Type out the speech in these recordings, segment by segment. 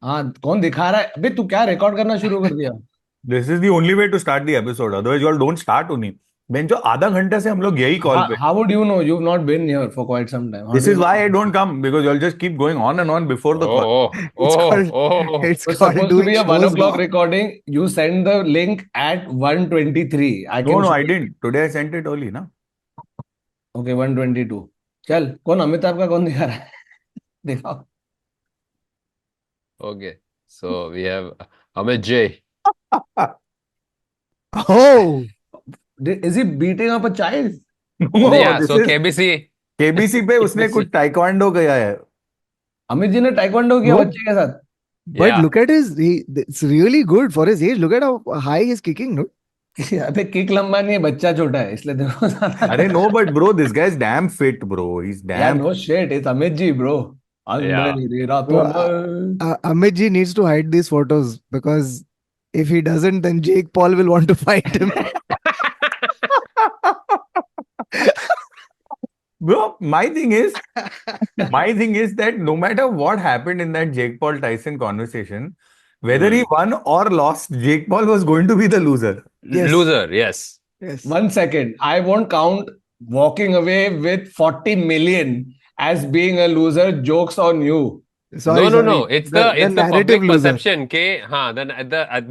हाँ, कौन दिखा रहा है? अबे तू क्या रिकॉर्ड करना शुरू कर दिया? This is the only way to start the episode, otherwise you all don't start उन्हीं। बेंचो, आधा घंटे से हम लोग यही कॉल पे। How would you know? You've not been here for quite some time. How this do you is why I know? Don't come, because you all just keep going on and on before the call. Oh, It's oh, called oh. it's It was called supposed to doing be a one shows, o'clock bro. recording. You send the link at 1:23. I no can no show I it. Didn't, today I sent it early ना। Okay, 1:22. चल, कौन अमिताभ का कौन दिखा रहा है? दिखाओ. Okay. So we have Amit J. Oh, Is he beating up a child? No Yeah, this so is KBC. KBC पे उसने कुछ टाइक्वांडो किया है। अमित जी ने टाइक्वांडो किया no, बच्चे के साथ. but Yeah. look at it's really good for his age. Look at how high he's kicking, no? अबे किक लंबा नहीं है, बच्चा छोटा है, इसलिए देखो ज्यादा अरे कर नो रहा है. But bro, this guy is damn fit bro, he is यार damn. No shit, it's Amit ji bro. Yeah. अंधेरी रातों Bro, में. Amit ji needs to hide these photos because if he doesn't, then Jake Paul will want to fight him. Bro, my thing is that no matter what happened in that Jake Paul Tyson conversation, whether he Hmm. won or lost, Jake Paul was going to be the loser. Yes, Loser, yes. yes. 1 second. I won't count walking away with 40 million as being a loser. Joke's on you. Sorry, No, no, sorry. no. It's The the the it's the narrative public loser. perception के हाँ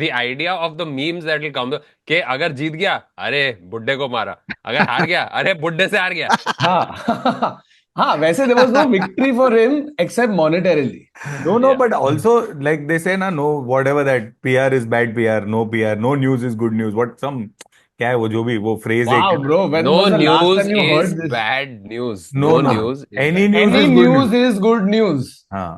the idea of the memes that will come के अगर जीत गया अरे बुड्ढे को मारा, अगर हार गया अरे बुड्ढे से हार गया. हाँ. हाँ, वैसे there was no victory for him except monetarily. No, Yeah. but also like they say na, no, whatever that PR is bad PR, no PR, no news is good news. What some क्या है वो जो भी वो phrase है Wow, क्या? bro. When No was the last news time you is heard this? bad news. No, No no, news is any bad news news. Any is good news. news is good news. हाँ,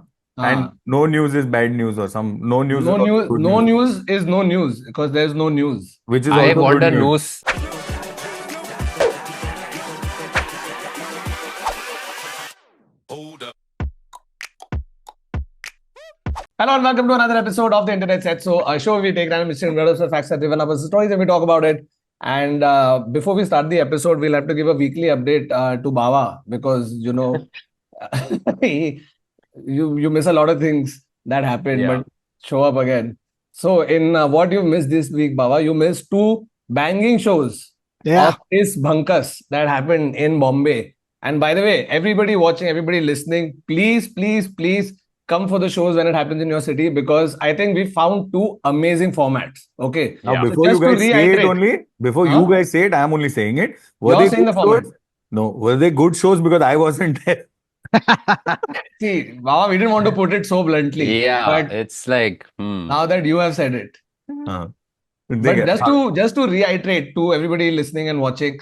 and हाँ. no news is bad news or some no news is No also news, good no news, news is no news because there's no news. which is I also want good a news. news. Hello and welcome to another episode of the Internet Set. So, a show where we take random mystery and murders of facts that develop as stories and we talk about it. And before we start the episode, we'll have to give a weekly update to Baba because he, you miss a lot of things that happen, Yeah. but show up again. So, in what you missed this week, Baba, you missed two banging shows Yeah. of this Bhankas that happened in Bombay. And by the way, everybody watching, everybody listening, please, please, please come for the shows when it happens in your city because I think we found two amazing formats. Okay. Now, Yeah. So before you just to guys say it reiterate, only, before you huh? guys say it, I am only saying it. Were You're they saying good the format. shows? No, were they good shows because I wasn't there? See, Baba, we didn't want to put it so bluntly, Yeah. but It's like now that you have said it. हाँ, But देखिए, just to reiterate to everybody listening and watching,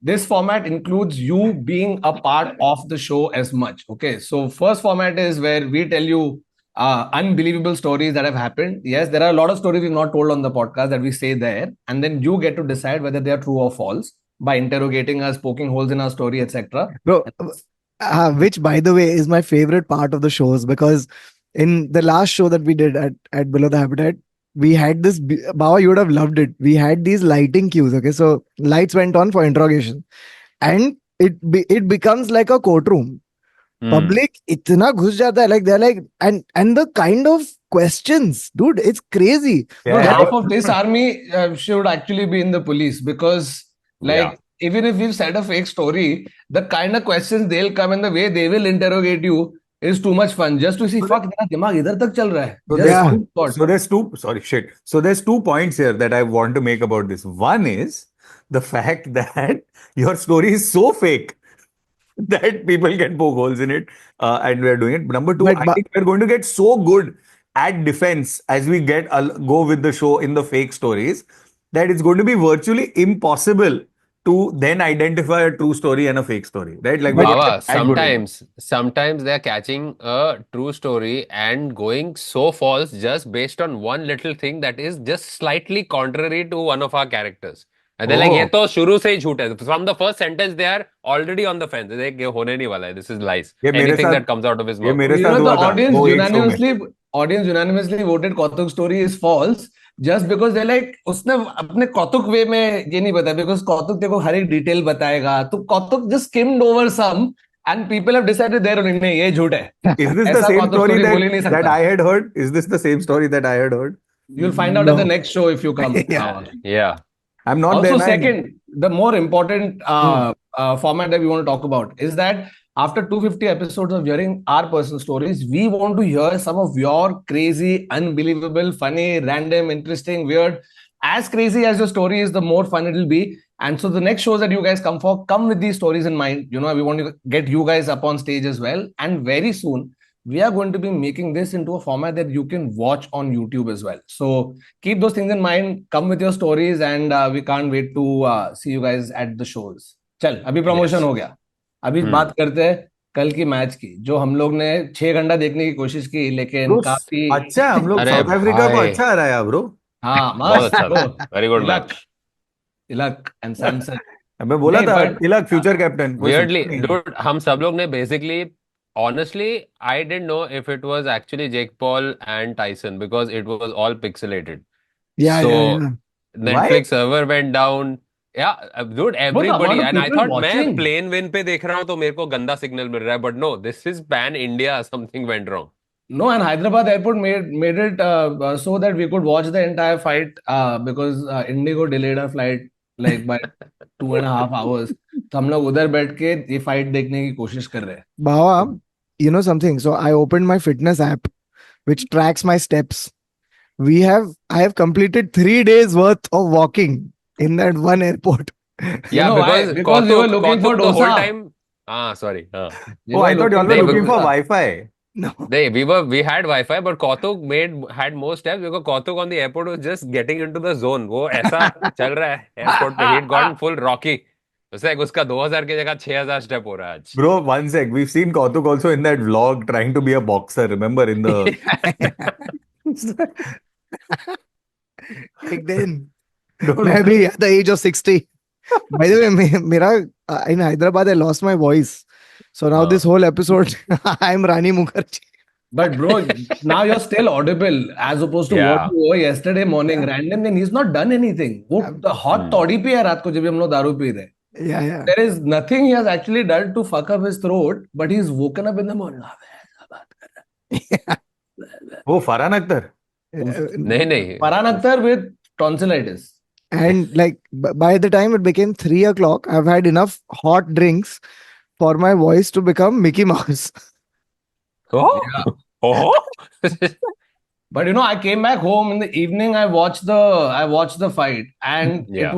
this format includes you being a part of the show as much. Okay, so first format is where we tell you unbelievable stories that have happened. Yes, there are a lot of stories we've not told on the podcast that we say there, and then you get to decide whether they are true or false by interrogating us, poking holes in our story, etc. Bro, which by the way is my favorite part of the shows because in the last show that we did at Below the Habitat, we had this Bawa, you would have loved it. We had these lighting cues. Okay, so lights went on for interrogation, and it becomes like a courtroom. hmm. Public इतना घुस जाता है, like they're like, and the kind of questions, dude, it's crazy. Dude, yeah, half of this army should actually be in the police because, Yeah. like, even if we've said a fake story, the kind of questions they'll come and the way they will interrogate you is too much fun. Just to see, fuck, तेरा दिमाग इधर तक चल रहा है. So Just there's Yeah. food thought. two, sorry, shit. So there's 2 points here that I want to make about this. One is the fact that your story is so fake that people can poke holes in it, and we're doing it. But number two, But I think we're going to get so good at defense as we go with the show in the fake stories that it's going to be virtually impossible to then identify a true story and a fake story, right? Like we're but going to Baba, get that good at it. sometimes they're catching a true story and going so false just based on one little thing that is just slightly contrary to one of our characters. And they're like, ये Oh, तो शुरू से ही झूठ है. From the first sentence, they are already on the fence. They're like, ये होने नहीं वाला है. This is lies. ये मेरे Anything साथ that comes out of his ये mouth. मेरे You साथ know, the हुआ था वो एक शो में। audience unanimously voted Kautuk's story is false just because they're like, उसने अपने कौतुक वे में ये नहीं बताया because कौतुक तेरे को हर एक डिटेल बताएगा. तो कौतुक just skimmed over some and people have decided their own, नहीं ये झूठ है. Is this the ऐसा same कौन तो story story बोल ही नहीं that सकता. I had heard? Is this the same story that I had heard? You'll find out at the No. next show if you come. Yeah. Yeah. I'm not Also, there, man. second, the more important format that we want to talk about is that after 250 episodes of hearing our personal stories, we want to hear some of your crazy, unbelievable, funny, random, interesting, weird. As crazy as your story is, the more fun it will be. And so the next shows that you guys come for, come with these stories in mind. You know, we want to get you guys up on stage as well. And very soon, we are going to be making this into a format that you can watch on YouTube as well. So keep those things in mind. Come with your stories, and we can't wait to see you guys at the shows. चल अभी promotion Yes. हो गया. अभी Hmm. बात करते हैं कल की मैच की, जो हम लोग ने 6 घंटा देखने की कोशिश की, लेकिन Bro, काफी अच्छा है, हम लोग अरे साउथ अफ्रीका को भाई। अच्छा हराया ब्रो. हाँ बहुत मस्त अच्छा bro. था. Very good Tilak match. Tilak and Samson. मैं बोला नहीं, था but- Tilak future captain. Weirdly, dude, हम सब लोग ने basically, honestly, I didn't know if it was actually Jake Paul and Tyson because it was all pixelated. Yeah, So yeah. Netflix server went down. Yeah, dude, everybody. amount of And I people thought मैं watching. plane win पे देख रहा हूँ तो मेरे को गंदा signal मिल रहा है. But no, this is pan India. Something went wrong. No, and Hyderabad airport made it so that we could watch the entire fight because Indigo delayed our flight like by 2.5 hours. तो हम लोग उधर बैठ के ये fight देखने की कोशिश कर रहे हैं. Bhava, you know something? So I opened my fitness app, which tracks my steps. I have completed 3 days worth of walking in that one airport. Yeah, know why? Because we were looking for the whole dosa. time. Ah, sorry. We Oh, were I thought you all were They looking were- for Wi-Fi. No. We had Wi-Fi, but Kautuk had more steps because Kautuk on the airport was just getting into the zone. वो ऐसा चल रहा है airport पे. He'd gotten full Rocky. उसका 2000 की जगह 6000 step हो रहा है आज. Bro, one sec. We've seen Kautuk also in that vlog trying to be a boxer. Remember in the Back then, Don't- मैं भी at the age of 60. By the way, मेरा in Hyderabad, I lost my voice. So now this whole episode, I'm Rani Mukherjee. But bro, now you're still audible as opposed to Yeah. what you were yesterday morning. Random then he's not done anything. वो the hot toddy पे है रात को जब भी हम लोग दारू पी रहे. Yeah, yeah. There is nothing he has actually done to fuck up his throat, but he's woken up in the morning. वो फरहान अख्तर. नहीं. Farhan Akhtar with tonsillitis. And like by the time it became 3 o'clock, I've had enough hot drinks for my voice to become Mickey Mouse. Oh. Oh. But you know, I came back home in the evening. I watched the fight, and Yeah.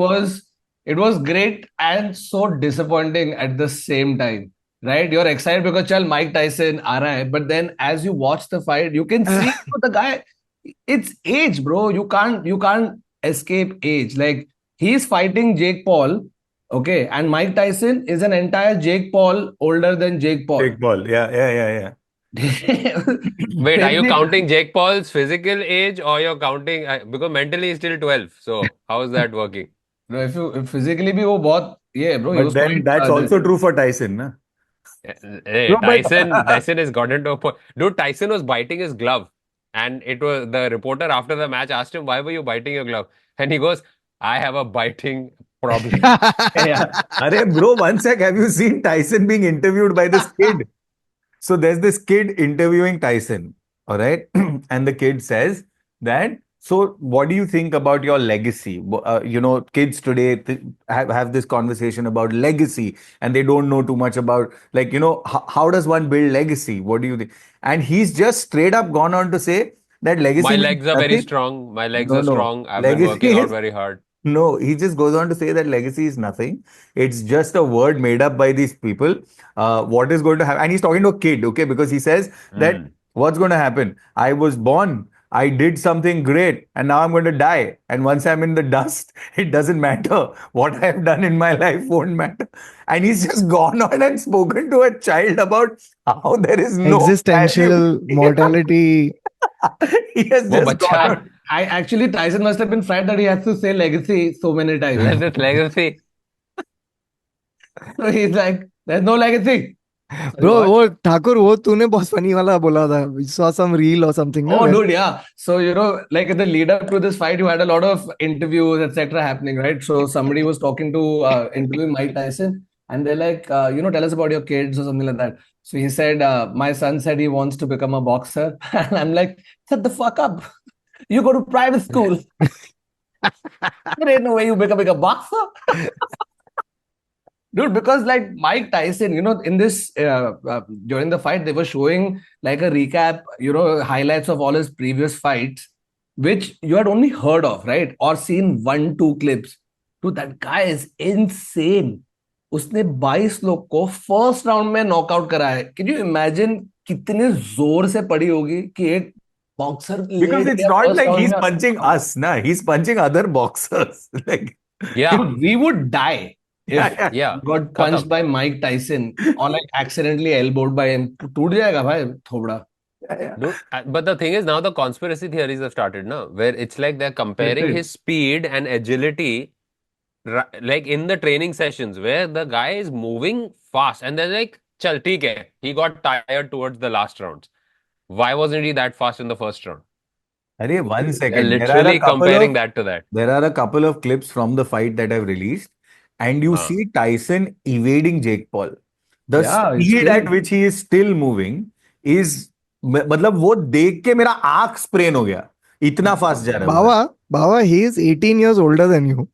it was great and so disappointing at the same time. Right? You're excited because chal Mike Tyson aa raha hai, but then as you watch the fight, you can see the guy. It's age, bro. You can't escape age. Like he's fighting Jake Paul, okay, and Mike Tyson is an entire Jake Paul older than Jake Paul. Big ball. Yeah. Wait, are you counting Jake Paul's physical age or you're counting because mentally he's still 12. So how is that working? No, if physically भी वो बहुत yeah, bro. he But was then quite, that's also true for Tyson, na? Hey, No, but- Tyson has gotten to a point. Dude, Tyson was biting his glove, and it was the reporter after the match asked him, "Why were you biting your glove?" And he goes, "I have a biting problem." yeah. Arey, bro, one sec. Have you seen Tyson being interviewed by this kid? So there's this kid interviewing Tyson, all right? And the kid says that, so what do you think about your legacy? Kids today have this conversation about legacy and they don't know too much about, like, how does one build legacy? What do you think? And he's just straight up gone on to say that legacy My means legs are very nothing. strong. My legs No, are no. strong. I've been Legacy working out is- very hard. No, he just goes on to say that legacy is nothing. It's just a word made up by these people. What is going to happen? And he's talking to a kid, okay? Because he says that what's going to happen? I was born, I did something great, and now I'm going to die. And once I'm in the dust, it doesn't matter. What I have done in my life won't matter. And he's just gone on and spoken to a child about how there is no Existential value. mortality. He has वो just बच्चा gone on. Tyson must have been frightened that he has to say legacy so many times. That's his legacy. So he's like, there's no legacy. Bro, वो ठाकुर वो तूने बहुत funny वाला बोला था. We saw some reel or something. Oh, no? dude, yeah. So, like in the lead up to this fight, you had a lot of interviews, etc. happening, right? So somebody was talking to interviewing Mike Tyson, and they're like, tell us about your kids or something like that. So he said, my son said he wants to become a boxer. And I'm like, shut the fuck up. You go to private school. There ain't no way you becoming a boxer. Dude, because like Mike Tyson, in this during the fight, they were showing like a recap, highlights of all his previous fights, which you had only heard of, right? Or seen 1-2 clips. Dude, that guy is insane. उसने 22 लोग को first round में knockout करा है. Can you imagine कितने जोर से पड़ी होगी कि एक boxer Because it's not like he's punching us, nah. He's punching other boxers. Like, Yeah, Dude, we would die if yeah. got punched by Mike Tyson or like accidentally elbowed by him. टूट जाएगा भाई थोबड़ा. Dude, but the thing is, now the conspiracy theories have started, no? Where it's like they're comparing Literally. his speed and agility, like in the training sessions, where the guy is moving fast, and they're like, "Chal, theek hai." He got tired towards the last rounds. Why wasn't he that fast in the first round? Arey, 1 They're second. There are a literally couple comparing of that to that. there are a couple of clips from the fight that I've released, and you Huh. see Tyson evading Jake Paul. The Yeah, it's speed still- at which he is still moving is मतलब वो देख के मेरा आंख sprain हो गया. इतना fast जा रहा है वो. Baba, he is 18 years older than you.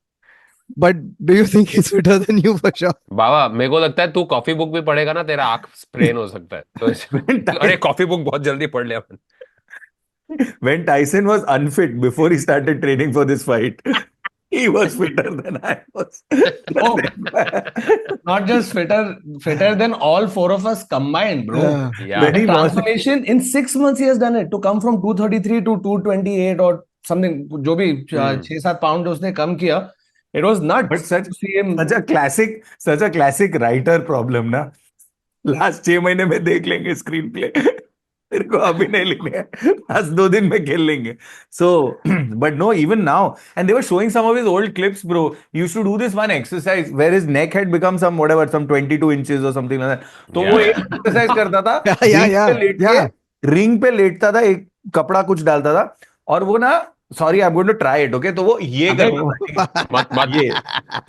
But do you think he's fitter than you for sure? बाबा, मेरे को लगता है तू कॉफी बुक भी पढ़ेगा ना, तेरा आंख स्प्रेन हो सकता है. तो अरे कॉफी बुक बहुत जल्दी पढ़ लिया अपन. When Tyson was unfit before he started training for this fight, he was fitter than I was. Oh, not just fitter than all four of us combined, bro. Yeah. Yeah. When he The was transformation in 6 months he has done it to come from 233 to 228 or something. जो भी 6-7 pound उसने कम किया. It was nuts. But such to see him. such a classic writer problem ना. Last 6 महीने में देख लेंगे screen play. तेरे को अभी नहीं लिखने हैं. Last 2 दिन में खेल लेंगे. So, but no, even now, and they were showing some of his old clips, bro. He used to do this one exercise where his neck had become some 22 inches or something like that. तो वो एक exercise करता था. Ring पे लेटता था, एक कपड़ा कुछ डालता था, और वो ना, sorry, I am going to try it, okay, तो वो ये करता था, मत ये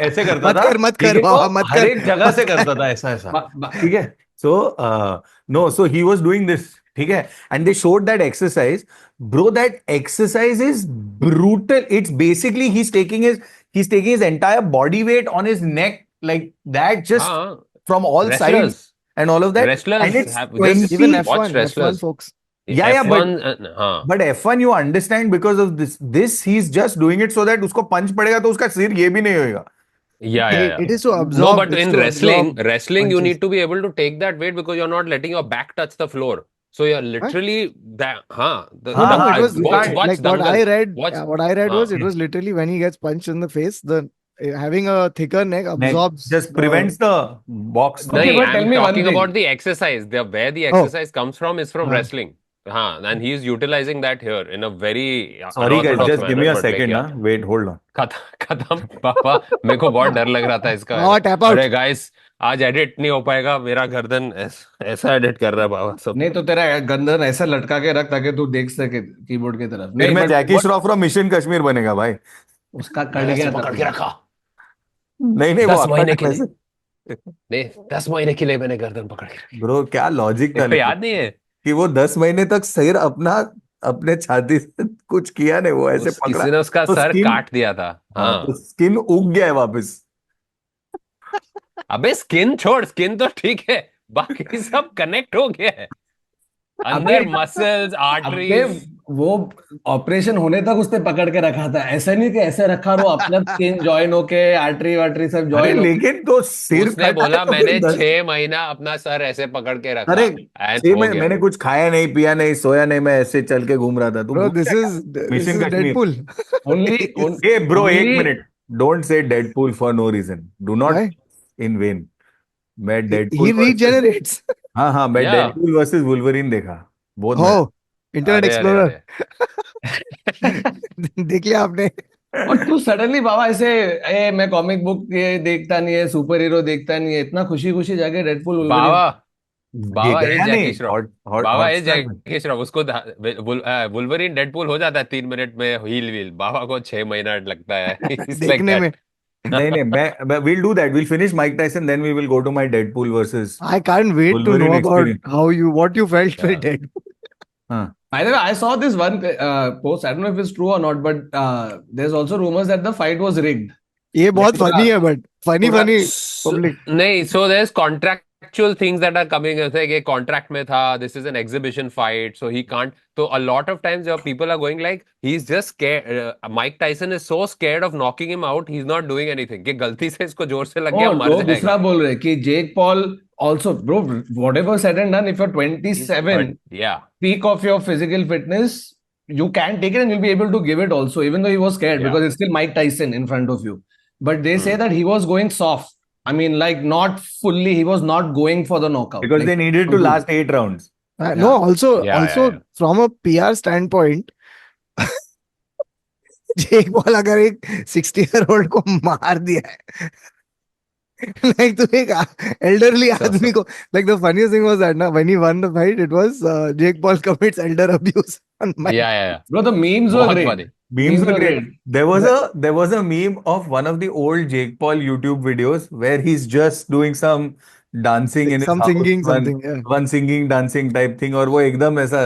ऐसे करता था, मत ठीक कर है, बाबा, वो मत हर कर. एक जगह से करता था ऐसा, ठीक है. So no, so he was doing this, ठीक है, and they showed that exercise, bro. That exercise is brutal. It's basically he's taking his entire body weight on his neck like that, just from all sides and all of that. Wrestlers And it's have 20 just Even watch F1, wrestlers. F1 folks. Yeah, yeah, F1, but F1 you understand because of this he's just doing it so that उसको punch पड़ेगा तो उसका सिर ये भी नहीं होएगा. yeah. It is to No, absorb. but it's in to wrestling, absorb you punches. need to be able to take that weight because you're not letting your back touch the floor. So you're literally that. No, it was watch like what I read. Watch- What I read was it yeah. was literally when he gets punched in the face, the having a thicker neck absorbs. Just prevents the box. Okay, No, but tell I'm me one talking thing. about the exercise. Where the exercise comes from is from wrestling. And he's utilizing that here in a very Sorry guys, unorthodox just give me manner, a but like, second, yeah. ना. Wait, hold on. खत्म पापा, मेरे को बहुत डर लग रहा था इसका. Bawa, tap out. अरे गाइस, आज एडिट नहीं हो पाएगा, मेरा गर्दन ऐसा एडिट कर रहा है बाबा सब. नहीं तो तेरा गर्दन ऐसा लटका के रख ताकि तू देख सके कीबोर्ड की तरफ. फिर मैं but Jackie what- Shroff from mission Kashmir बनेगा भाई. उसका कट गया पकड़ के रखा. नहीं वो 10 महीने के कैसे? नहीं, 10 महीने के लिए मैंने गर्दन पकड़ के रखी. ब्रो क्या लॉजिक था इसको याद नहीं है. कि वो 10 महीने तक सिर अपने छाती से कुछ किया नहीं, वो ऐसे पकड़ा, किसी ने उसका तो सर skin- काट दिया था. हाँ. तो स्किन उग गया है वापस. अबे स्किन छोड़, स्किन तो ठीक है, बाकी सब कनेक्ट हो गया है. अंदर मसल्स, अबे आर्टरीज. वो ऑपरेशन होने तक उसने पकड़ के रखा था. ऐसा नहीं कि ऐसे रखा वो अपना स्किन जॉइन होके आर्टरी वार्टरी सब अरे जॉइन. लेकिन तो सिर उसने कटा बोला है तो मैंने फिर 6 महीना अपना सर ऐसे पकड़ के रखा. अरे and 6 हो महीने गया. मैंने कुछ खाया नहीं, पिया नहीं, सोया नहीं, मैं ऐसे चल के घूम रहा था. तू Bro, घूम this जाएगा. is Mission Kashmir. Deadpool. Only a bro, एक only- minute, don't say Deadpool for no reason, do not Why? In vain. मैं He डेडपूल regenerates. हाँ, मैं Yeah. डेडपूल वर्सेस वुल्वरीन देखा. बहुत Oh, Internet अरे, Explorer. अरे. देख लिया आपने? और तू सडनली बाबा ऐसे मैं कॉमिक बुक ये देखता नहीं है, सुपर हीरो देखता नहीं है, इतना खुशी खुशी जाके डेडपुल बाबा ये इज गया जैकी नहीं. Shroff. Hot Baba is Hotstar में. जैकी श्रॉफ. उसको वुल्वरीन डेडपूल हो जाता है 3 मिनट में, हील व्हील. बाबा को 6 महीना लगता है. He's like देखने that. में. We'll do that. We'll finish Mike Tyson, then we will go to my Deadpool versus I can't wait to Wolverine know about experience. what you felt Yeah. with Deadpool. By the way, I saw this one post. I don't know if it's true or not, but there's also rumors that the fight was rigged. ये बहुत पूरा- funny है, but funny So- public. नहीं, so there's contractual things that are coming. It's like a contract में था, this is an exhibition fight, so he can't. So a lot of times your people are going like, he's just scared. Mike Tyson is so scared of knocking him out, he's not doing anything. कि गलती से इसको जोर से लग गया, Oh, मर लोग जाएगा. दूसरा बोल रहे कि Jake Paul also, bro, whatever said and done, if you're 27, Yeah. peak of your physical fitness, you can take it and you'll be able to give it also, even though he was scared, Yeah. because it's still Mike Tyson in front of you. But they say that he was going soft. I mean, like not fully, he was not going for the knockout. because they Like, needed to last 8 rounds. No, also Yeah. from a PR standpoint, Jake Paul अगर एक 60-year-old को मार दिया है, like तो एक elderly आदमी को, like the funniest thing was that ना, when he won the fight, it was Jake Paul commits elder abuse on Mike. Yeah. bro, the memes were बहुत great. funny. Memes were great. great. There was a meme of one of the old Jake Paul YouTube videos where he's just doing some dancing in his Some house, singing, one, something, yeah. one singing dancing type thing, और वो एकदम ऐसा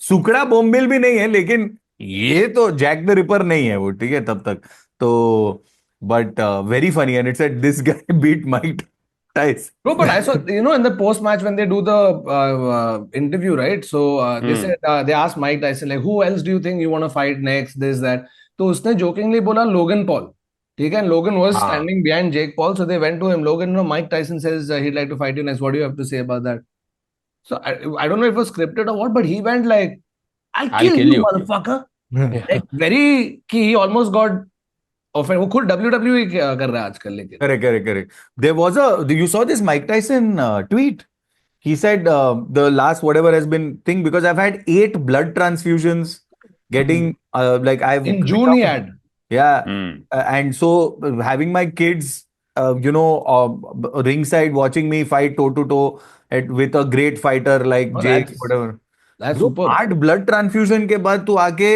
सुकड़ा बोम्बिल भी नहीं है, लेकिन ये तो जैक द रिपर नहीं है वो, ठीक है तब तक तो, but very funny, and it said this guy beat Mike Tyson. Bro, but I saw, in the post match when they do the interview, right? So they said, they asked Mike Tyson, like, who else do you think you want to fight next? This, that. तो उसने jokingly बोला Logan Paul. ठीक है, and Logan was हाँ. standing behind Jake Paul, so they went to him. Logan, Mike Tyson says he'd like to fight you next. What do you have to say about that? So I don't know if it was scripted or what, but he went like, I'll kill you, motherfucker. Like very, he almost got offended. वो खुद WWE कर रहा है आजकल, लेकिन. Correct. There was you saw this Mike Tyson tweet. He said the last whatever has been thing, because I've had 8 blood transfusions, getting like I've In June he had. yeah, Hmm. and so having my kids, ringside watching me fight toe to toe with a great fighter like Oh, Jake, that's- whatever. That's Bro, super. 8 blood transfusion के बाद तू आके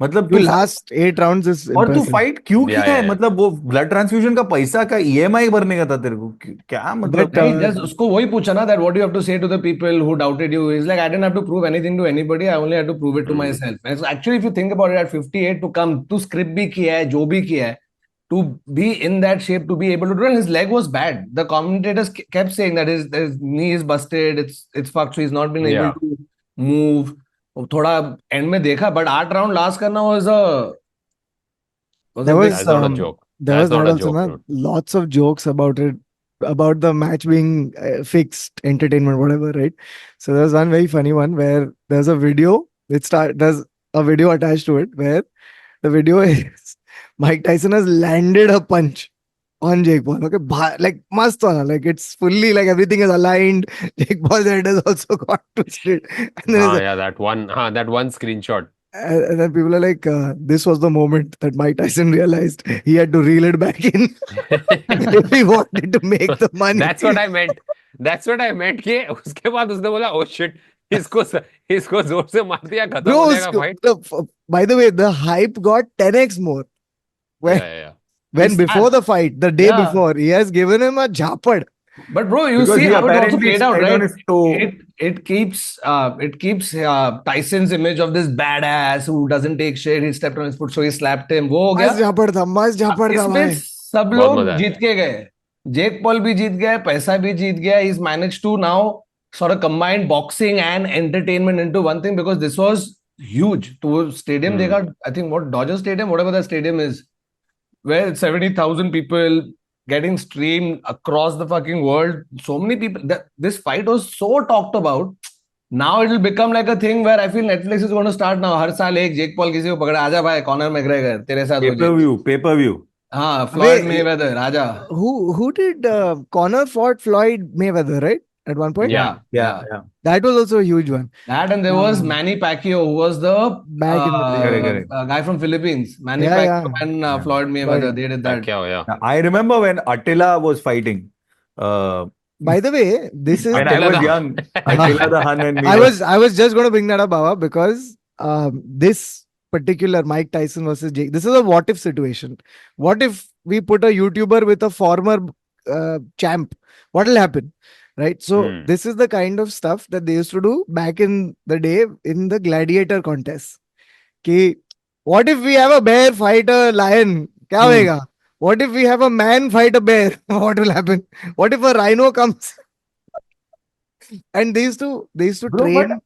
मतलब To तू last 8 rounds is और तू impressive. Fight क्यों Yeah, किया है? yeah. मतलब वो ब्लड ट्रांसफ्यूजन का पैसा का EMI भरने का था तेरे को, क्या मतलब? But, नहीं, just उसको वही पूछा ना, that what do you have to say to the people who doubted you? He's like, I didn't have to prove anything to anybody. I only had to prove it to myself. And so actually, if you think about it, at 58 to come, to script भी किया है, जो भी किया है, to be in that shape, to be able to do it, and his leg was bad. The commentators kept saying that his knee is busted, it's fucked, so he's not been able Yeah. to move. थोड़ा end में देखा, but 8 round last करना was a There was, That's not a joke. There That's was not a also joke, na, dude. lots of jokes about it, about the match being fixed, entertainment, whatever, right? So there's one very funny one where there's a video. There's a video attached to it where the video is Mike Tyson has landed a punch on Jake Paul. Okay, like mast one, like it's fully like everything is aligned. Jake Paul's head has also got twisted, and then it's Yeah, that one screenshot. and then people are like, this was the moment that Mike Tyson realized he had to reel it back in if he wanted to make the money. That's what I meant. कि उसके बाद उसने बोला, oh shit, इसको जोर से मार दिया, खत्म Bro, हो जाएगा fight. by the way, the hype got 10x more. When, Yeah. when It's before the fight, the day Yeah. before, he has given him a japad. But bro, you Because see he how it also apparently played out, stepped on right? his toe. It keeps Tyson's image of this badass who doesn't take shit. He stepped on his foot, so he slapped him. वो हो मस्त गया. japad था इसमें भाई. सब बहुत लोग मजा आया. जीत के गए. Jake Paul भी जीत गया, पैसा भी जीत गया. He's managed to now sort of combine boxing and entertainment into one thing, because this was huge. तो stadium देखा, I think what Dodger Stadium, whatever the stadium is, where 70,000 people getting streamed across the fucking world. So many people. This fight was so talked about. Now it will become like a thing where I feel Netflix is going to start now. हर साल एक Jake Paul किसी को पकड़ा, आजा भाई, Conor McGregor तेरे साथ हो जाए. Pay per view. हाँ, Floyd Wait, Mayweather, आजा. Who did Conor fought Floyd Mayweather, right? At one point? Yeah. Yeah. That was also a huge one. That, and there was Manny Pacquiao, who was the Back in the day. Correct. guy from Philippines. Manny Yeah, Pacquiao and Floyd Mayweather, Floyd. they did that. Yeah. I remember when Attila was fighting. By the way, this is When I Attila was the young, Attila the Hun and me. I was just going to bring that up, Baba, because this particular Mike Tyson versus Jake, this is a what if situation. What if we put a YouTuber with a former champ, what will happen? Right. So Hmm. this is the kind of stuff that they used to do back in the day in the gladiator contests. Ki, what if we have a bear fight a lion? Kya Hmm. hoega? What if we have a man fight a bear? What will happen? What if a rhino comes? And they used to Bro, but train.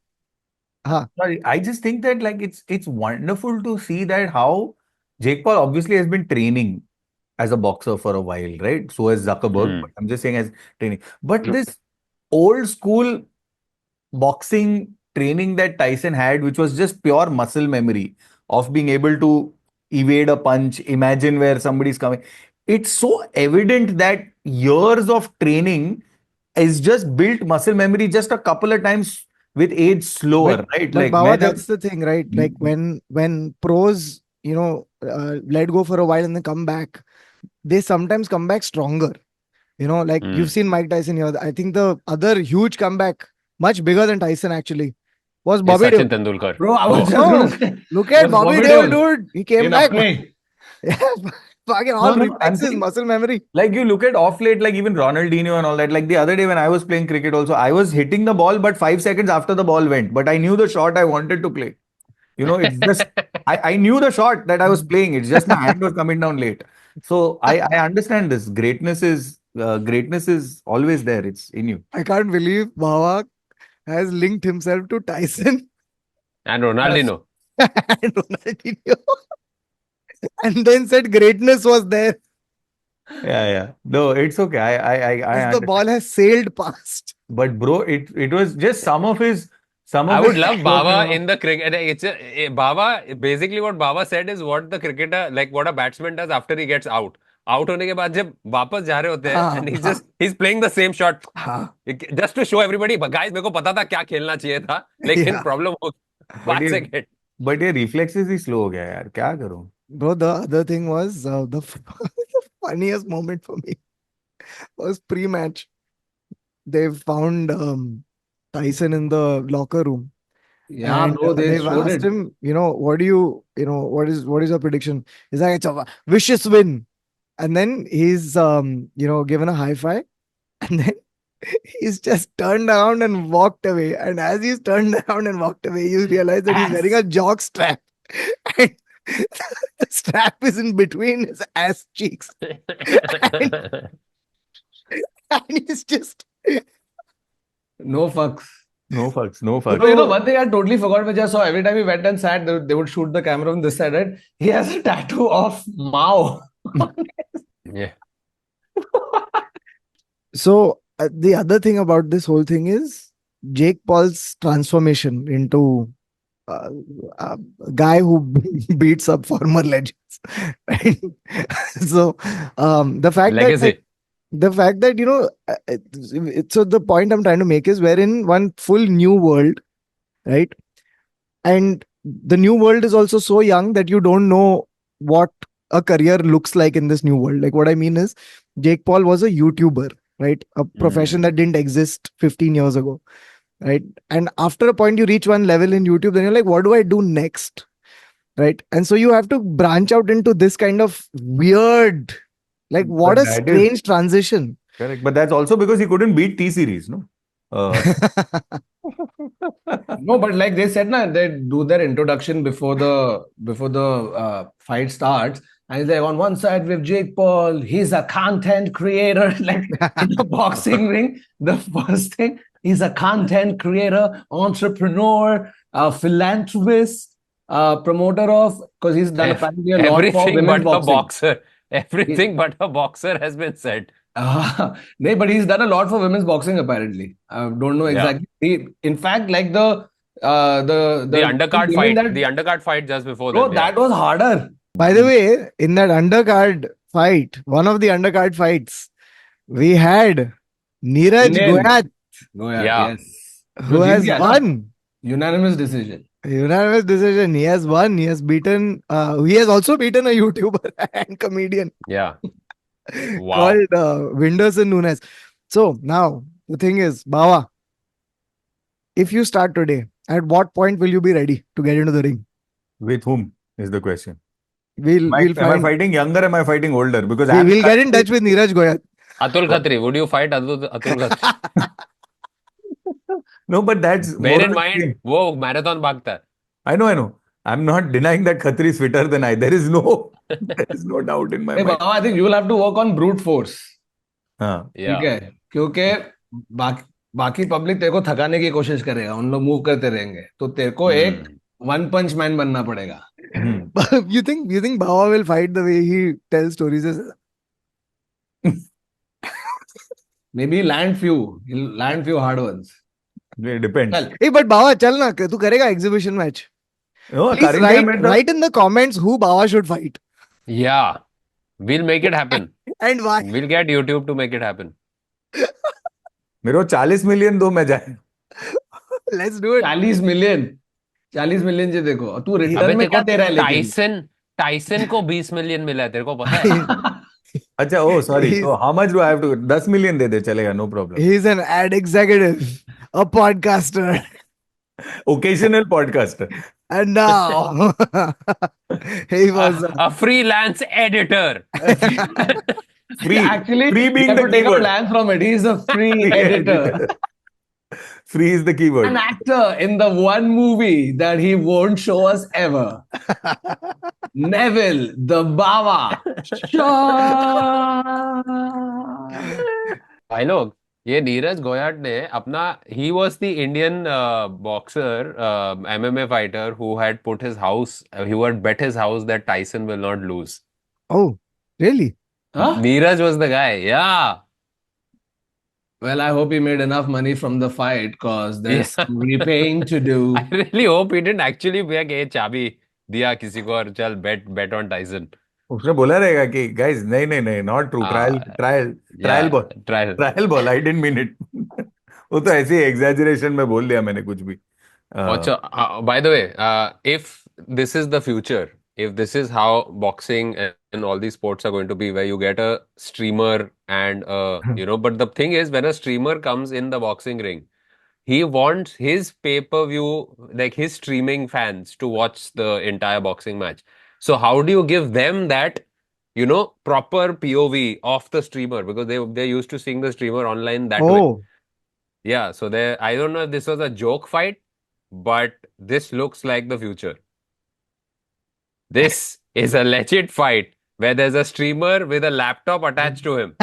Huh. sorry, I just think that like it's wonderful to see that how Jake Paul obviously has been training as a boxer for a while, right? So has Zuckerberg, Hmm. but I'm just saying as training. But this old school boxing training that Tyson had, which was just pure muscle memory of being able to evade a punch, imagine where somebody's coming. It's so evident that years of training is just built muscle memory just a couple of times with age But slower, right? but Like, Baba, main that's the thing, right? Like when pros, let go for a while and then come back, they sometimes come back stronger. Like Hmm. you've seen Mike Tyson here. I think the other huge comeback, much bigger than Tyson actually, was Is Bobby Sachin Deol. Tendulkar. Bro, I was Oh. just No, gonna say, look at was Bobby Bobby Deol, Deol dude. He came in back. apne? Yeah, fucking all No, I'm reflexes, saying, muscle memory. like you look at off late, like even Ronaldinho and all that. Like the other day when I was playing cricket also, I was hitting the ball, but 5 seconds after the ball went. But I knew the shot I wanted to play. It's just I knew the shot that I was playing. It's just my hand was coming down late. So I understand this. Greatness is always there. It's in you. I can't believe Baba has linked himself to Tyson And Yes. Ronaldinho. and Ronaldinho, and then said greatness was there Yeah, yeah. No, it's okay. I as the understand. ball has sailed past. But bro, it was just some I of would his love was, Baba in the cricket. Baba, basically what Baba said is what the cricketer, like what a batsman does after he gets out. Out होने के बाद जब वापस जा रहे होते हैं हाँ, एंड हाँ, he's playing the same shot हाँ, just to show everybody guys मेरे को पता था क्या खेलना चाहिए था लेकिन yeah. प्रॉब्लम हो but 5 ये सेकंड but ये reflexes ही slow हो गया यार क्या करूं Bro, the other thing was the funniest moment for me was pre-match. They found Tyson in the locker room, Yeah, and bro, they they've showed asked it. him, what do what is your prediction? He's like, it's a vicious win, and then he's given a high five, and then he's just turned around and walked away. And as he's turned around and walked away, you realize that he's wearing a jock strap, and the strap is in between his ass cheeks, and, and he's just. No fucks. no fucks no Bro, fucks one thing I totally forgot, which I saw every time he went and sat, they would shoot the camera from this side, right? He has a tattoo of Mao. yeah So the other thing about this whole thing is Jake Paul's transformation into uh, a guy who beats up former legends. Right? So the fact legacy that so the point I'm trying to make is we're in one full new world, right? And the new world is also so young that you don't know what a career looks like in this new world. Like what I mean is Jake Paul was a YouTuber, right? A profession that didn't exist 15 years ago, right? And after a point you reach one level in YouTube, then you're like, what do I do next? Right? And so you have to branch out into this kind of weird, like what but a that is strange transition. correct but that's also because he couldn't beat T-Series no uh, No, but like they said, na, they do their introduction before the fight starts, and he's like on one side with Jake Paul, he's a content creator. Like in the boxing ring, the first thing, he's a content creator, entrepreneur, philanthropist, promoter of because he's done apparently a lot for everything women's but a boxing. boxer everything but a boxer has been said No, but he's done a lot for women's boxing apparently. I don't know yeah exactly. In fact, like the women that the undercard fight just before bro, them yeah that was harder. By the way, in that undercard fight, one of the undercard fights, we had Neeraj Indian. Goyat, No, yeah, Yeah. yes. who Bro, has जीत गया ना? won. Unanimous decision. Unanimous decision. He has won. He has beaten. He has also beaten a YouTuber and comedian yeah wow called Whindersson Nunes. So now the thing is, Bawa, if you start today, at what point will you be ready to get into the ring? with whom is the question We'll Am I find. fighting younger? Am I fighting older? Because We'll get in touch with Neeraj Goyal. Atul Khatri, would you fight Atul Khatri? No, but that's Bear more in or less mind, same. वो marathon भागता है. I know, I know. I'm not denying that Khatri is fitter than I. There is no doubt in my Hey, mind. Baba, I think you will have to work on brute force. हाँ. ठीक Yeah. है, क्योंकि बाकी public तेरे को थकाने की कोशिश करेगा, उन लोग मूव करते रहेंगे, तो तेरे को एक वन पंच मैन बनना पड़ेगा. You think Baba will fight the way he tells stories? Maybe he'll land few hard ones. It depends. चल, Hey, but Baba, चल ना, तू करेगा exhibition match. No, Please currently I'm at the write in the comments who Baba should fight Yeah. We'll make it happen. and why. We'll get YouTube to make it happen. मेरे को 40 million दो मैं जाए. Let's do it. 40 million जी देखो, तू अबे return में तेरे क्या को दे रहा है लेकिन? टाइसन को 20 मिलियन मिला है, तेरे को पता है? अच्छा, oh sorry. He's- So how much do I have to? 10 million दे दे चलेगा, no problem. He's an ad executive, a podcaster, Occasional podcaster. and now he was. A freelance editor. Free. Actually, Free you being have the to take a keyword. plan from it. He's a free editor. Free is the keyword. An actor in the one movie that he won't show us ever. Neville, the Bawa. भाई लोग, ये नीरज गोयाट ने अपना he was the Indian boxer, MMA fighter who had put his house, he had bet his house that Tyson will not lose. Oh, really? Huh? Neeraj was the guy, yeah. Well, I hope he made enough money from the fight because there's Yeah. some repaying to do. I really hope he didn't actually be like, चाबी दिया किसी को और चल bet on Tyson. उसने बोला रहेगा कि guys नहीं नहीं नहीं not true, trial Yeah, ball trial. ball, I didn't mean it. वो तो ऐसे ही exaggeration में बोल दिया मैंने कुछ भी. Also, by the way, if this is the future, if this is how boxing and all these sports are going to be, where you get a streamer and but the thing is, when a streamer comes in the boxing ring, he wants his pay-per-view, like his streaming fans, to watch the entire boxing match. So how do you give them that, proper POV of the streamer, because they're used to seeing the streamer online that way. Oh, Yeah, so I don't know if this was a joke fight, but this looks like the future. This is a legit fight where there's a streamer with a laptop attached to him,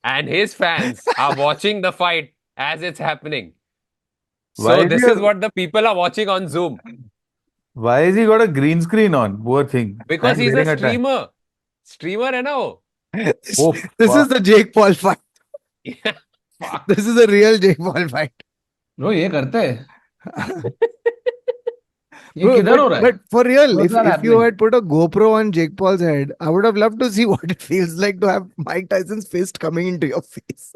and his fans are watching the fight as it's happening. Why So is this he- is what the people are watching on Zoom, Why has he got a green screen on? Poor thing. because And he's wearing a tie. streamer. Streamer है ना वो? Oh, this fuck. is the Jake Paul fight. Fuck. This is a real Jake Paul fight. Bro, ये करते हैं. ये Bro, किधर हो रहा है? but for real, What's if not you happening? had put a GoPro on Jake Paul's head, I would have loved to see what it feels like to have Mike Tyson's fist coming into your face.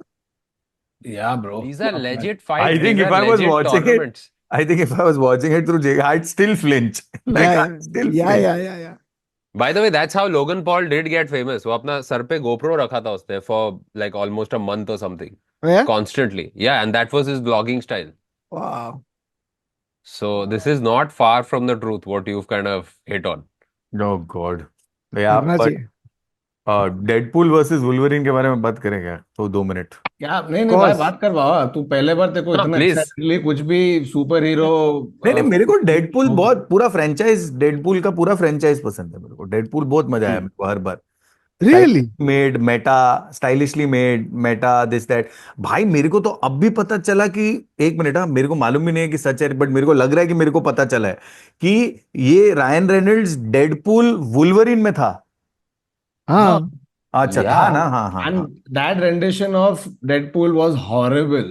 Yeah, bro. These are legit fights. I think These if are I was legit watching it, tournaments. I think if I was watching it through Jake, I'd still flinch. Like, yeah, I'd still yeah, flinch. yeah. By the way, that's how Logan Paul did get famous. वो अपना sir पे GoPro रखा था उसने for like almost a month or something. Oh, yeah? Constantly. Yeah, and that was his vlogging style. Wow. So this is not far from the truth, what you've kind of hit on. Oh God. Yeah, करना but चाहिए. Deadpool versus Wolverine के बारे में बात करेंगे तो 2 minute. क्या? नहीं भाई, course. बात कर बाबा. तू पहले बार तेरे को हाँ, इतना please. excitedly कुछ भी सुपर हीरो. नहीं मेरे को डेडपूल बहुत पूरा फ्रेंचाइज, डेडपूल का पूरा फ्रेंचाइज पसंद है मेरे को. डेडपूल बहुत मजा आया मेरे को हर बार. Really? Made Meta, stylishly made Meta, this that. भाई मेरे को तो अब भी पता चला कि एक मिनट, मेरे को मालूम भी नहीं है कि सच है, बट मेरे को लग रहा है कि मेरे को पता चला है कि ये रायन रेनल्ड्स डेडपूल वुल्वरीन में था. हाँ. अच्छा Yeah. था ना. हाँ. And that rendition of Deadpool was horrible.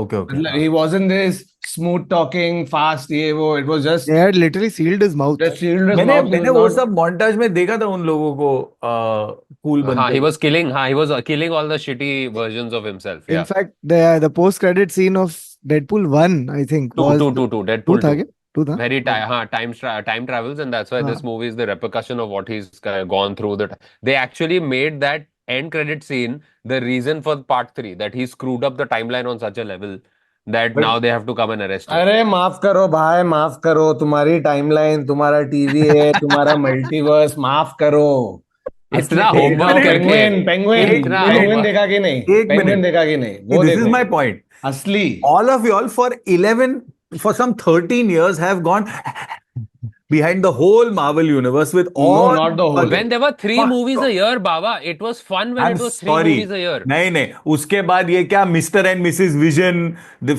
Okay okay. He wasn't this smooth talking, fast, ये वो. It was just They had literally sealed his mouth. just sealed his मैंने mouth. He मैंने was वो not- सब montage में देखा था उन लोगों को कूल हाँ, बनते. he was killing all the shitty versions of himself. In Yeah. fact, the post-credit scene of Deadpool 1, I think, was Two. Deadpool था 2. क्या? Two था? Very time travels, and that's why this movie is the repercussion of what he's gone through. That they actually made that end credit scene the reason for part 3, that he screwed up the timeline on such a level that But- now they have to come and arrest him. अरे माफ करो भाई, माफ करो, तुम्हारी timeline, तुम्हारा TV है, तुम्हारा मल्टीवर्स, माफ करो. इतना असली homework करके, पेंगुइन, पेंगुइन, इतना पेंगुइन homework. देखा कि नहीं? एक पेंगुइन minute. देखा कि नहीं? See, वो this is देखो. my point. असली. All of y'all for 11, for some 13 years have gone behind the whole Marvel universe with all. No, not the whole. When there were 3 Fuck movies off. a year, Baba, it was fun when I'm it was 3 sorry. movies a year. नहीं नहीं, उसके बाद ये क्या mister and Mrs vision,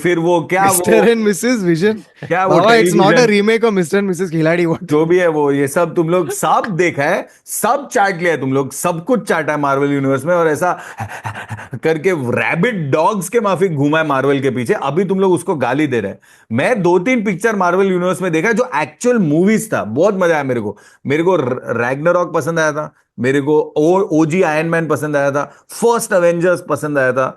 फिर वो क्या Mr. वो and Mrs. Vision. क्या वो Baba, it's not a television- remake of Mr. and Mrs. Khiladi. What? जो भी है वो, ये सब तुम लोग सब देखा है, सब चाट लिया है, तुम लोग सब कुछ चाटा है मार्वल यूनिवर्स में, और ऐसा करके रैबिट डॉग्स के माफिक घूमा है मार्वल के पीछे. अभी तुम लोग उसको गाली दे रहे हैं. मैं 2-3 पिक्चर मार्वल यूनिवर्स में देखा है जो एक्चुअल मूवीज था, बहुत मजा आया मेरे को. मेरे को रैग्नारॉक पसंद आया था, मेरे को ओजी आयरन मैन पसंद आया था, फर्स्ट एवेंजर्स पसंद आया था.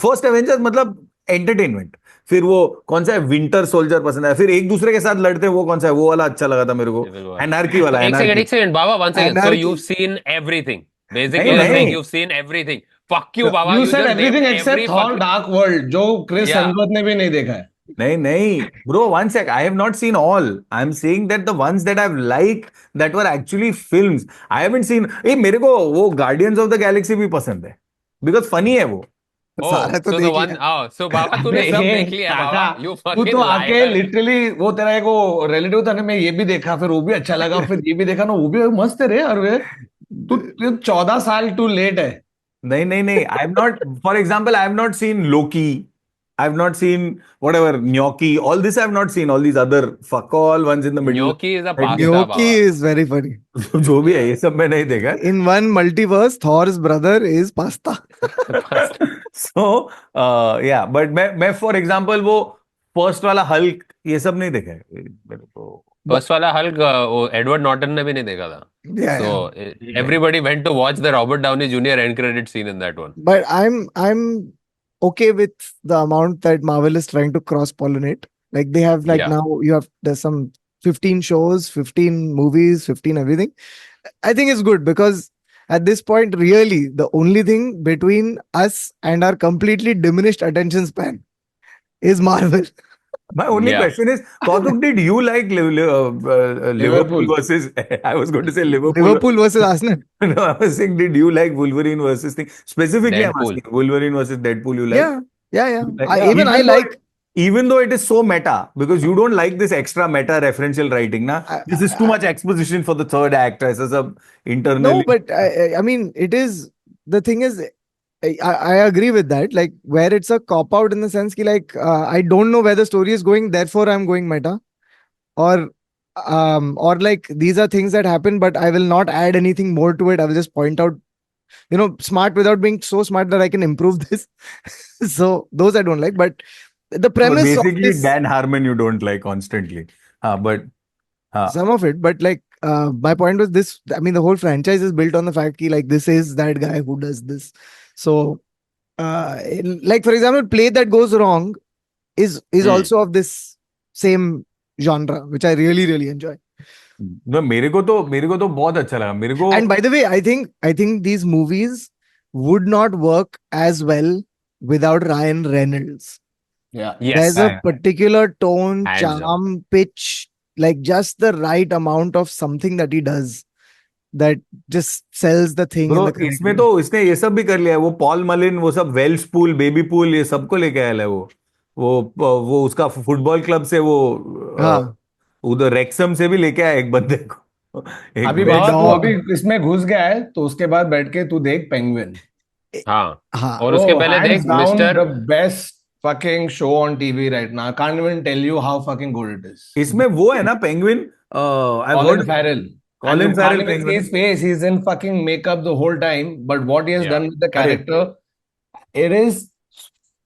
फर्स्ट एवेंजर्स मतलब एंटरटेनमेंट. फिर वो कौन सा है, विंटर सोल्जर पसंद आया. फिर एक दूसरे के साथ लड़ते हैं, वो कौन सा है, वो वाला अच्छा लगा था मेरे को, एनार्की वाला. एक anarchy second, Baba, one second. So Anarchy. you've seen everything. Basically, नहीं, you're saying नहीं. you've seen everything. Fuck you, Baba. You said just everything named except every Thor fucking- Dark World, जो Chris Yeah. Hemsworth ने भी नहीं देखा है. नहीं नहीं bro, one sec, I have not seen all. I am saying that the ones that I have like that were actually films. I haven't seen. ए मेरे को वो गार्डियंस ऑफ द गैलेक्सी भी पसंद है, बिकॉज फनी है वो. Oh, सारा तो so the देख one, लिया. oh, so Baba, तूने सब अबे, देख लिया, काका, Baba. You तू fucking तो आके liar. लिटरली वो तेरा एक वो रिलेटिव था ना, मैं ये भी देखा, फिर वो भी अच्छा लगा, फिर ये भी देखा ना, वो भी मस्त है रे. और वे तू 14 साल टू लेट है. नहीं नहीं नहीं, I have not, for example I have not seen Loki, I have not seen whatever gnocchi, all this I have not seen, all these other fuck all ones in the middle. Gnocchi is a pasta, Gnocchi Baba. is very funny. जो भी है ये सब मैं नहीं देखा. In one multiverse, Thor's brother is pasta. सो या, but मैं फॉर एग्जांपल वो फर्स्ट वाला हल्क ये सब नहीं देखा है मेरे को. फर्स्ट वाला हल्क एडवर्ड नॉर्टन ने भी नहीं देखा था. Yeah, So everybody went to watch the Robert Downey Jr. end credit scene in that one. But I'm okay with the amount that Marvel is trying to cross pollinate. Like they have Yeah. now there's some 15 shows, 15 movies, 15 everything. I think it's good because at this point, really, the only thing between us and our completely diminished attention span is Marvel. My only Yeah. question is, Kautuk, did you like Liverpool Liverpool. versus? I was going to say Liverpool. Liverpool versus Arsenal. No, I was saying, did you like Wolverine versus thing? Specifically, I'm Deadpool. asking Wolverine versus Deadpool. You like? Yeah. Like, I, yeah. even I though like. even though it is so meta, because you don't like this extra meta referential writing, na? This is too much exposition for the third act. As a internally. No, but I mean, it is the thing is, I agree with that. Like where it's a cop out in the sense ki like I don't know where the story is going, therefore I'm going meta, or like these are things that happen, but I will not add anything more to it. I will just point out, smart without being so smart that I can improve this. So those I don't like, but the So premise of basically, this, Dan Harmon you don't like constantly. But some of it, but like my point was this. I mean, the whole franchise is built on the fact that like this is that guy who does this. So, like for example, Play That Goes Wrong is also of this same genre, which I really really enjoy. no, मेरे को तो बहुत अच्छा लगा. मेरे को And by the way, I think these movies would not work as well without Ryan Reynolds. Yeah. Yes. There's a particular tone, Hands up. charm, pitch, like just the right amount of something that he does that just sells the thing. Bro in the इसमें character. तो इसने ये सब भी कर लिया है. वो पॉल मलिन, वो सब वेल्स पूल, बेबी पूल, ये सबको लेके आया है वो उसका फुटबॉल क्लब से वो हाँ. उधर रेक्सम से भी लेके आया एक बंदे को. अभी वे- बाबा तू dog. अभी इसमें घुस गया है, तो उसके बाद बैठ के तू देख पेंगुइन. हाँ. हाँ. और उसके पहले देख the mister best fucking show on TV right now. I can't even tell you how fucking good it is. इसमें वो है ना penguin. Colin Farrell. Colin And Farrell Colin penguin. his face, he's in fucking makeup the whole time. But what he has Yeah. done with the Correct. character, it is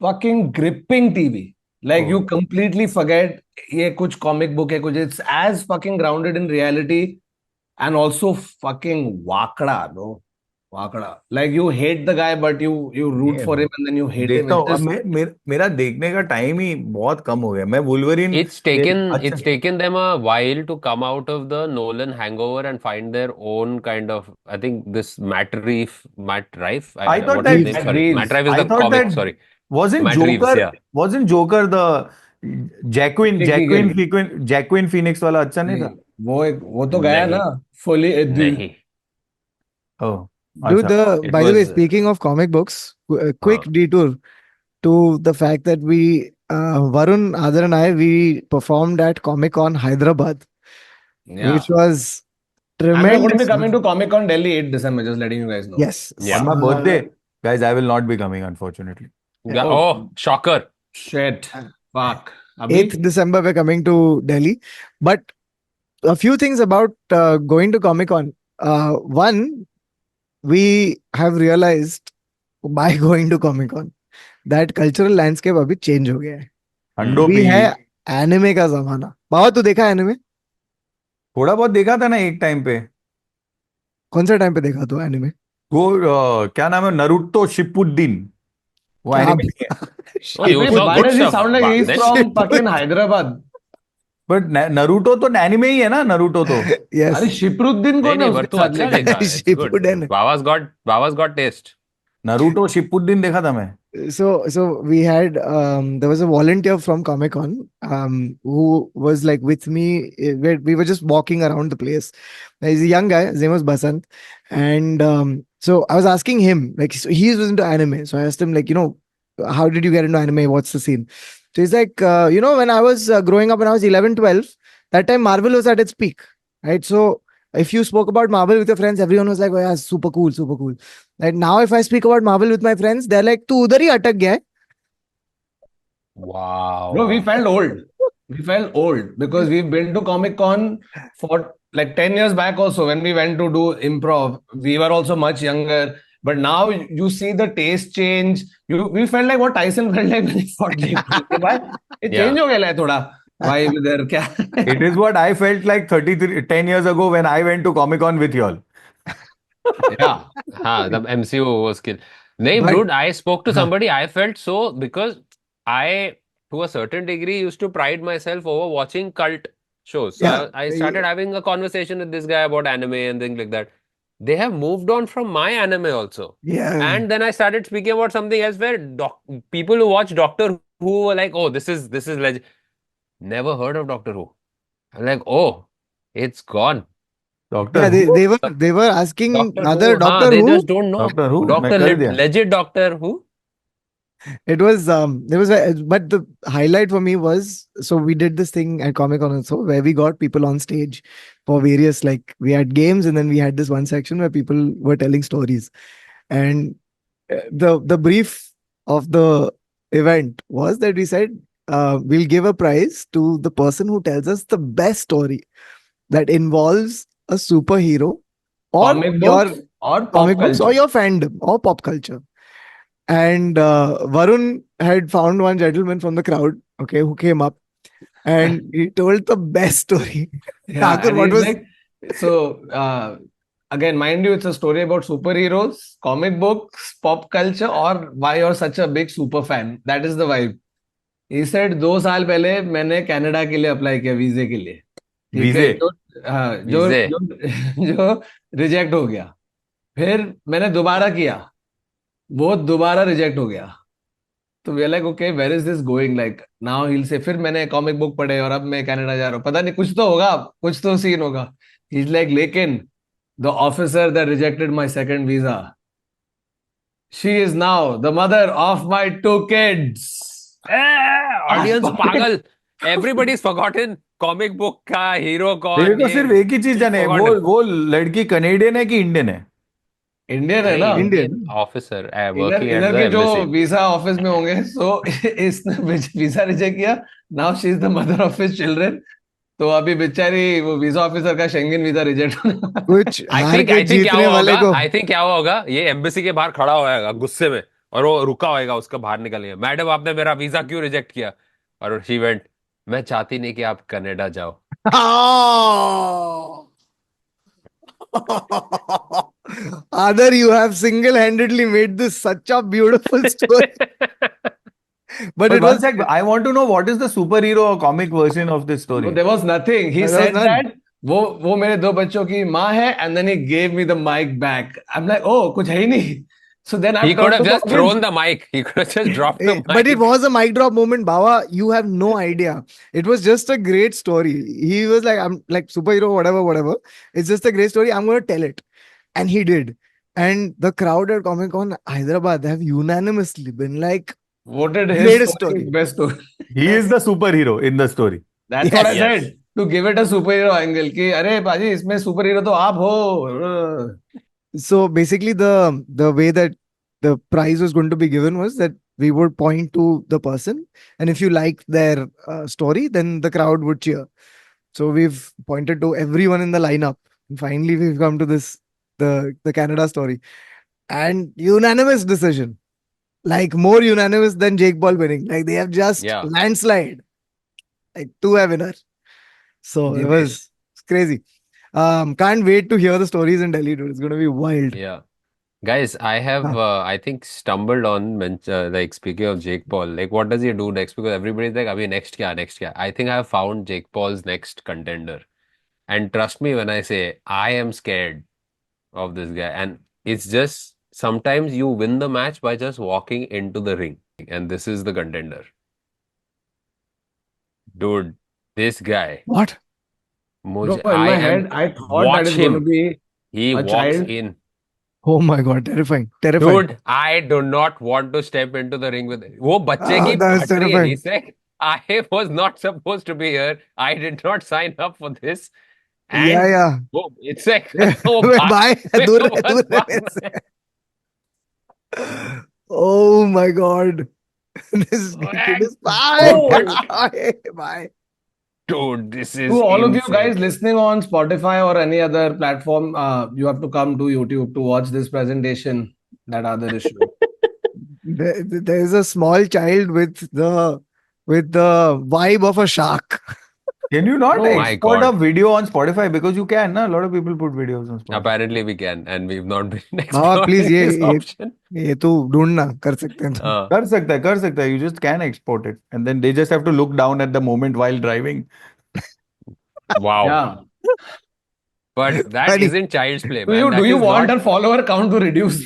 fucking gripping TV. Like Oh. you completely forget ये कुछ comic book है कुछ. It's as fucking grounded in reality and also fucking wakda, bro. Wakda. Like you hate the guy, but you root Yeah, for him and then you hate him. देखता हूँ. It's अब just- मेरा देखने का time ही बहुत कम हो गया. मैं वुल्वरीन It's taken अच्छा. it's taken them a while to come out of the Nolan hangover and find their own kind of. I think this Matt Rife. I thought what is his that- name? Sorry, Reeves. Matt Rife is I the thought comic. that- Sorry, Matt Reeves, yeah. wasn't Joker the Jacqueline Phoenix वाला अच्छा नहीं था? वो तो गया नहीं, ना fully नहीं. Oh, Dude, अच्छा. by the way, was speaking of comic books, a quick हाँ. detour to the fact that Varun, Adar, and I, we performed at Comic Con Hyderabad, Yeah. which was I'm not going to tremendous. be coming to Comic Con Delhi 8 December, just letting you guys know. Yes. Yeah. On my birthday, guys, I will not be coming, unfortunately. Yeah. Oh. Oh, shocker. Shit. Fuck. Abhi? 8th December, we're coming to Delhi. But a few things about going to Comic Con. One, we have realized by going to Comic Con that cultural landscape अभी change हो गया है. अंडो अभी P है anime का जमाना. बाबा तू देखा anime? थोड़ा बहुत देखा था ना एक टाइम पे. कौन सा टाइम पे देखा तू anime? वो क्या नाम है, नरूटो शिपुद्दीन. वो क्या एनिमे नहीं है. Oh, you Wait, saw why good does he stuff. sound like he's Then- from fucking Hyderabad? But Naruto तो एनिमे ही है ना, नरूटो तो. Yes. अरे शिपरुद्दीन नहीं कौन है नहीं, but उसके तू साथ अच्छा लेके? देखा. It's good. Shippuden. Baba's got taste. Naruto Shippuden देखा था मैं. So we had there was a volunteer from Comic Con who was like with me. We were just walking around the place. He's a young guy. His name was Basant, and so I was asking him like so he was into anime. So I asked him like how did you get into anime? What's the scene? So he's like when I was growing up when I was 11, 12, that time Marvel was at its peak, right? So if you spoke about Marvel with your friends, everyone was like, "Oh yeah, super cool, super cool." Like now, if I speak about Marvel with my friends, they're like, "तू उधर ही अटक गया है." Wow. Bro, we felt old. We felt old because we've been to Comic Con for like 10 years back also when we went to do improv. We were also much younger. But now you see the taste change. We felt like what Tyson felt like when he fought Jake Paul. कि भाई, it Yeah. change हो गया है थोड़ा. Vibe इधर क्या? It is what I felt like 10 years ago when I went to Comic Con with y'all. Yeah. हाँ, the MCU was killed. नहीं, But- dude, I spoke to somebody. I felt so because I, to a certain degree, used to pride myself over watching cult shows. So Yeah. I started having a conversation with this guy about anime and things like that. They have moved on from my anime also. Yeah. And then I started speaking about something else where people who watch Doctor Who were like, "Oh, this is legend." Never heard of Doctor Who. I'm like, "Oh, it's gone." Doctor Yeah, Who? they were asking other Who, Doctor they Who. just don't know. Doctor Who? Doctor मैं कर दिया. legit Doctor Who. It was but the highlight for me was so we did this thing at Comic Con also where we got people on stage for various like we had games and then we had this one section where people were telling stories and the brief of the event was that we said we'll give a prize to the person who tells us the best story that involves a superhero or Comic your books or pop comic books or culture. your fandom or pop culture. And Varun had found one gentleman from the crowd, okay, who came up and he told the best story. Yeah, Thakur, and what he's was like, so again, mind you, it's a story about superheroes, comic books, pop culture, or why you're such a big super fan. That is the vibe. He said 2 साल पहले मैंने Canada के लिए apply किया वीजे के लिए. ठीक है, वीजे? जो वीजे. जो रिजेक्ट हो गया. फिर मैंने दोबारा किया, वो दोबारा रिजेक्ट हो गया. तो we are like okay where is this going like now he will say फिर मैंने कॉमिक बुक पढ़े और अब मैं कनाडा जा रहा हूँ, पता नहीं कुछ तो होगा, कुछ तो सीन होगा. ही इज लाइक लेकिन the officer that rejected my second visa, she is now the mother of my 2 kids. Audience पागल. Everybody's forgotten comic book का हीरो कौन. मेरे को ये सिर्फ एक ही चीज जाने है, वो लड़की कनेडियन है कि इंडियन है? इंडियन है ना, Indian. ऑफिसर इधर वर्किंग एट इधर द के जो एम्बेसी. वीजा ऑफिस में होंगे. सो इसने वीजा रिजेक्ट किया, now she is the mother of his children. तो अभी बेचारी वो वीजा ऑफिसर का शेंगेन वीजा रिजेक्ट होने कुछ आई हार थिंक के जीतने वाले को आई थिंक क्या हुआ होगा, ये एम्बेसी के बाहर खड़ा होएगा गुस्से में और वो रुका होएगा उसका बाहर निकलने. मैडम आपने मेरा वीजा क्यों रिजेक्ट किया? और शी वेंट, मैं चाहती नहीं कि आप कनाडा जाओ. Adar, you have single-handedly made this such a beautiful story. But But it one was sec, I want to know what is the superhero or comic version of this story? There was nothing. He There was said none. that वो मेरे 2 बच्चों की माँ है, and then he gave me the mic back. I'm like, oh, कुछ है ही नहीं. So then He I've could turned have to just Govind. thrown the mic. He could have just dropped the mic. But it was a mic drop moment, Bawa. You have no idea. It was just a great story. He was like, I'm like superhero, whatever, whatever. It's just a great story. I'm going to tell it. And he did. And the crowd at Comic Con Hyderabad have unanimously been like, Voted his great story story. best story. He is the superhero in the story. That's what I Yes. Yes. said. To give it a superhero angle. कि अरे पाजी इसमें superhero तो आप हो. So basically, the way that the prize was going to be given was that we would point to the person, and if you liked their story, then the crowd would cheer. So we've pointed to everyone in the lineup. And finally, we've come to this the Canada story, and unanimous decision, like more unanimous than Jake Paul winning. Like they have just Yeah. landslide, like to a winner. So it was crazy. Can't wait to hear the stories in Delhi, dude. It's gonna be wild. Yeah. Guys, I have, I think, stumbled on, like, speaking of Jake Paul, like, what does he do next? Because everybody's like, Abhi, next kya, next kya? I think I have found Jake Paul's next contender. And trust me when I say, I am scared of this guy. And it's just, sometimes you win the match by just walking into the ring. And this is the contender. Dude, this guy, What? Bro, in I my am, head, I thought that watch it's going to him. be He a walks child. in. Oh my god, terrifying. Terrifying. Dude, I do not want to step into the ring with वो बच्चे Ah, की that's फट रही है. terrifying. He said, I was not supposed to be here. I did not sign up for this. And Yeah, yeah. वो it's like वो Bye. भाग दूर वो रहे, बस दूर रहे भागना मेरे है. से. Oh my god. This kid is Oh. bye. Bye. Dude, this is To all of you insane. guys listening on Spotify or any other platform, you have to come to YouTube to watch this presentation. That other issue. There is a small child with the vibe of a shark. Can you not Oh my export God. a video on Spotify? Because you can, na? A lot of people put videos on Spotify. Apparently we can, and we've not been Bawa, please, exploring this ये option. ये तू ढूंढना कर सकते हैं तो. कर सकता है. You just can export it. And then they just have to look down at the moment while driving. Wow. Yeah. But that Funny. isn't child's play, Do man. you That do you is want not. our follower count to reduce?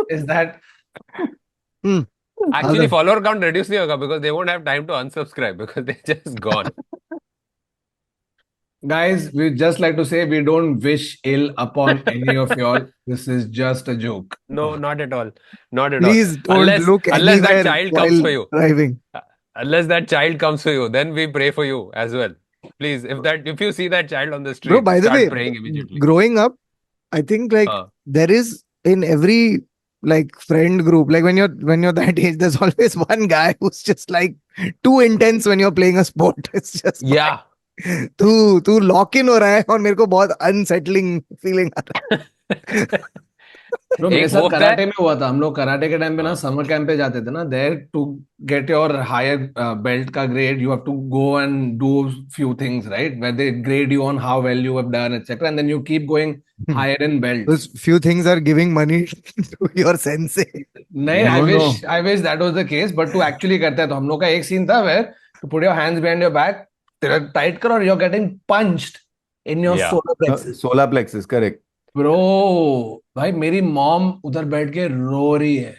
Is that Actually, Other. follower count reduce नहीं होगा because they won't have time to unsubscribe because they're just gone. guys? We just like to say we don't wish ill upon any of y'all. This is just a joke. No, not at all. Not at Please all. don't look Unless that anywhere child comes while for you. driving. Unless that child comes for you, then we pray for you as well. Please, if you see that child on the street, Bro, by the start way, praying immediately. growing up, I think like there is in every like friend group, like when you're that age, there's always one guy who's just like too intense when you're playing a sport. It's just Yeah. तू lock in हो रहा है और मेरे को बहुत unsettling feeling आ रहा है. Bro, मेरे एक साथ वो होता कराटे है. में हुआ था. हम लोग कराटे के टाइम पे ना हाँ. समर कैंप पे जाते थे ना. There to get your higher belt का grade, you have to go and do few things, right? Where they grade you on how well you have done, etc. And then you keep going higher in belts. Those few things are giving money to your sensei. नहीं, No, I wish that was the case, but to actually करता है तो हम लोग का एक scene था where to put your hands behind your back, तेरा tight करो और you're getting punched in your Yeah. solar plexus. Solar plexus, correct. Bro, भाई मेरी मॉम उधर बैठ के रो रही है.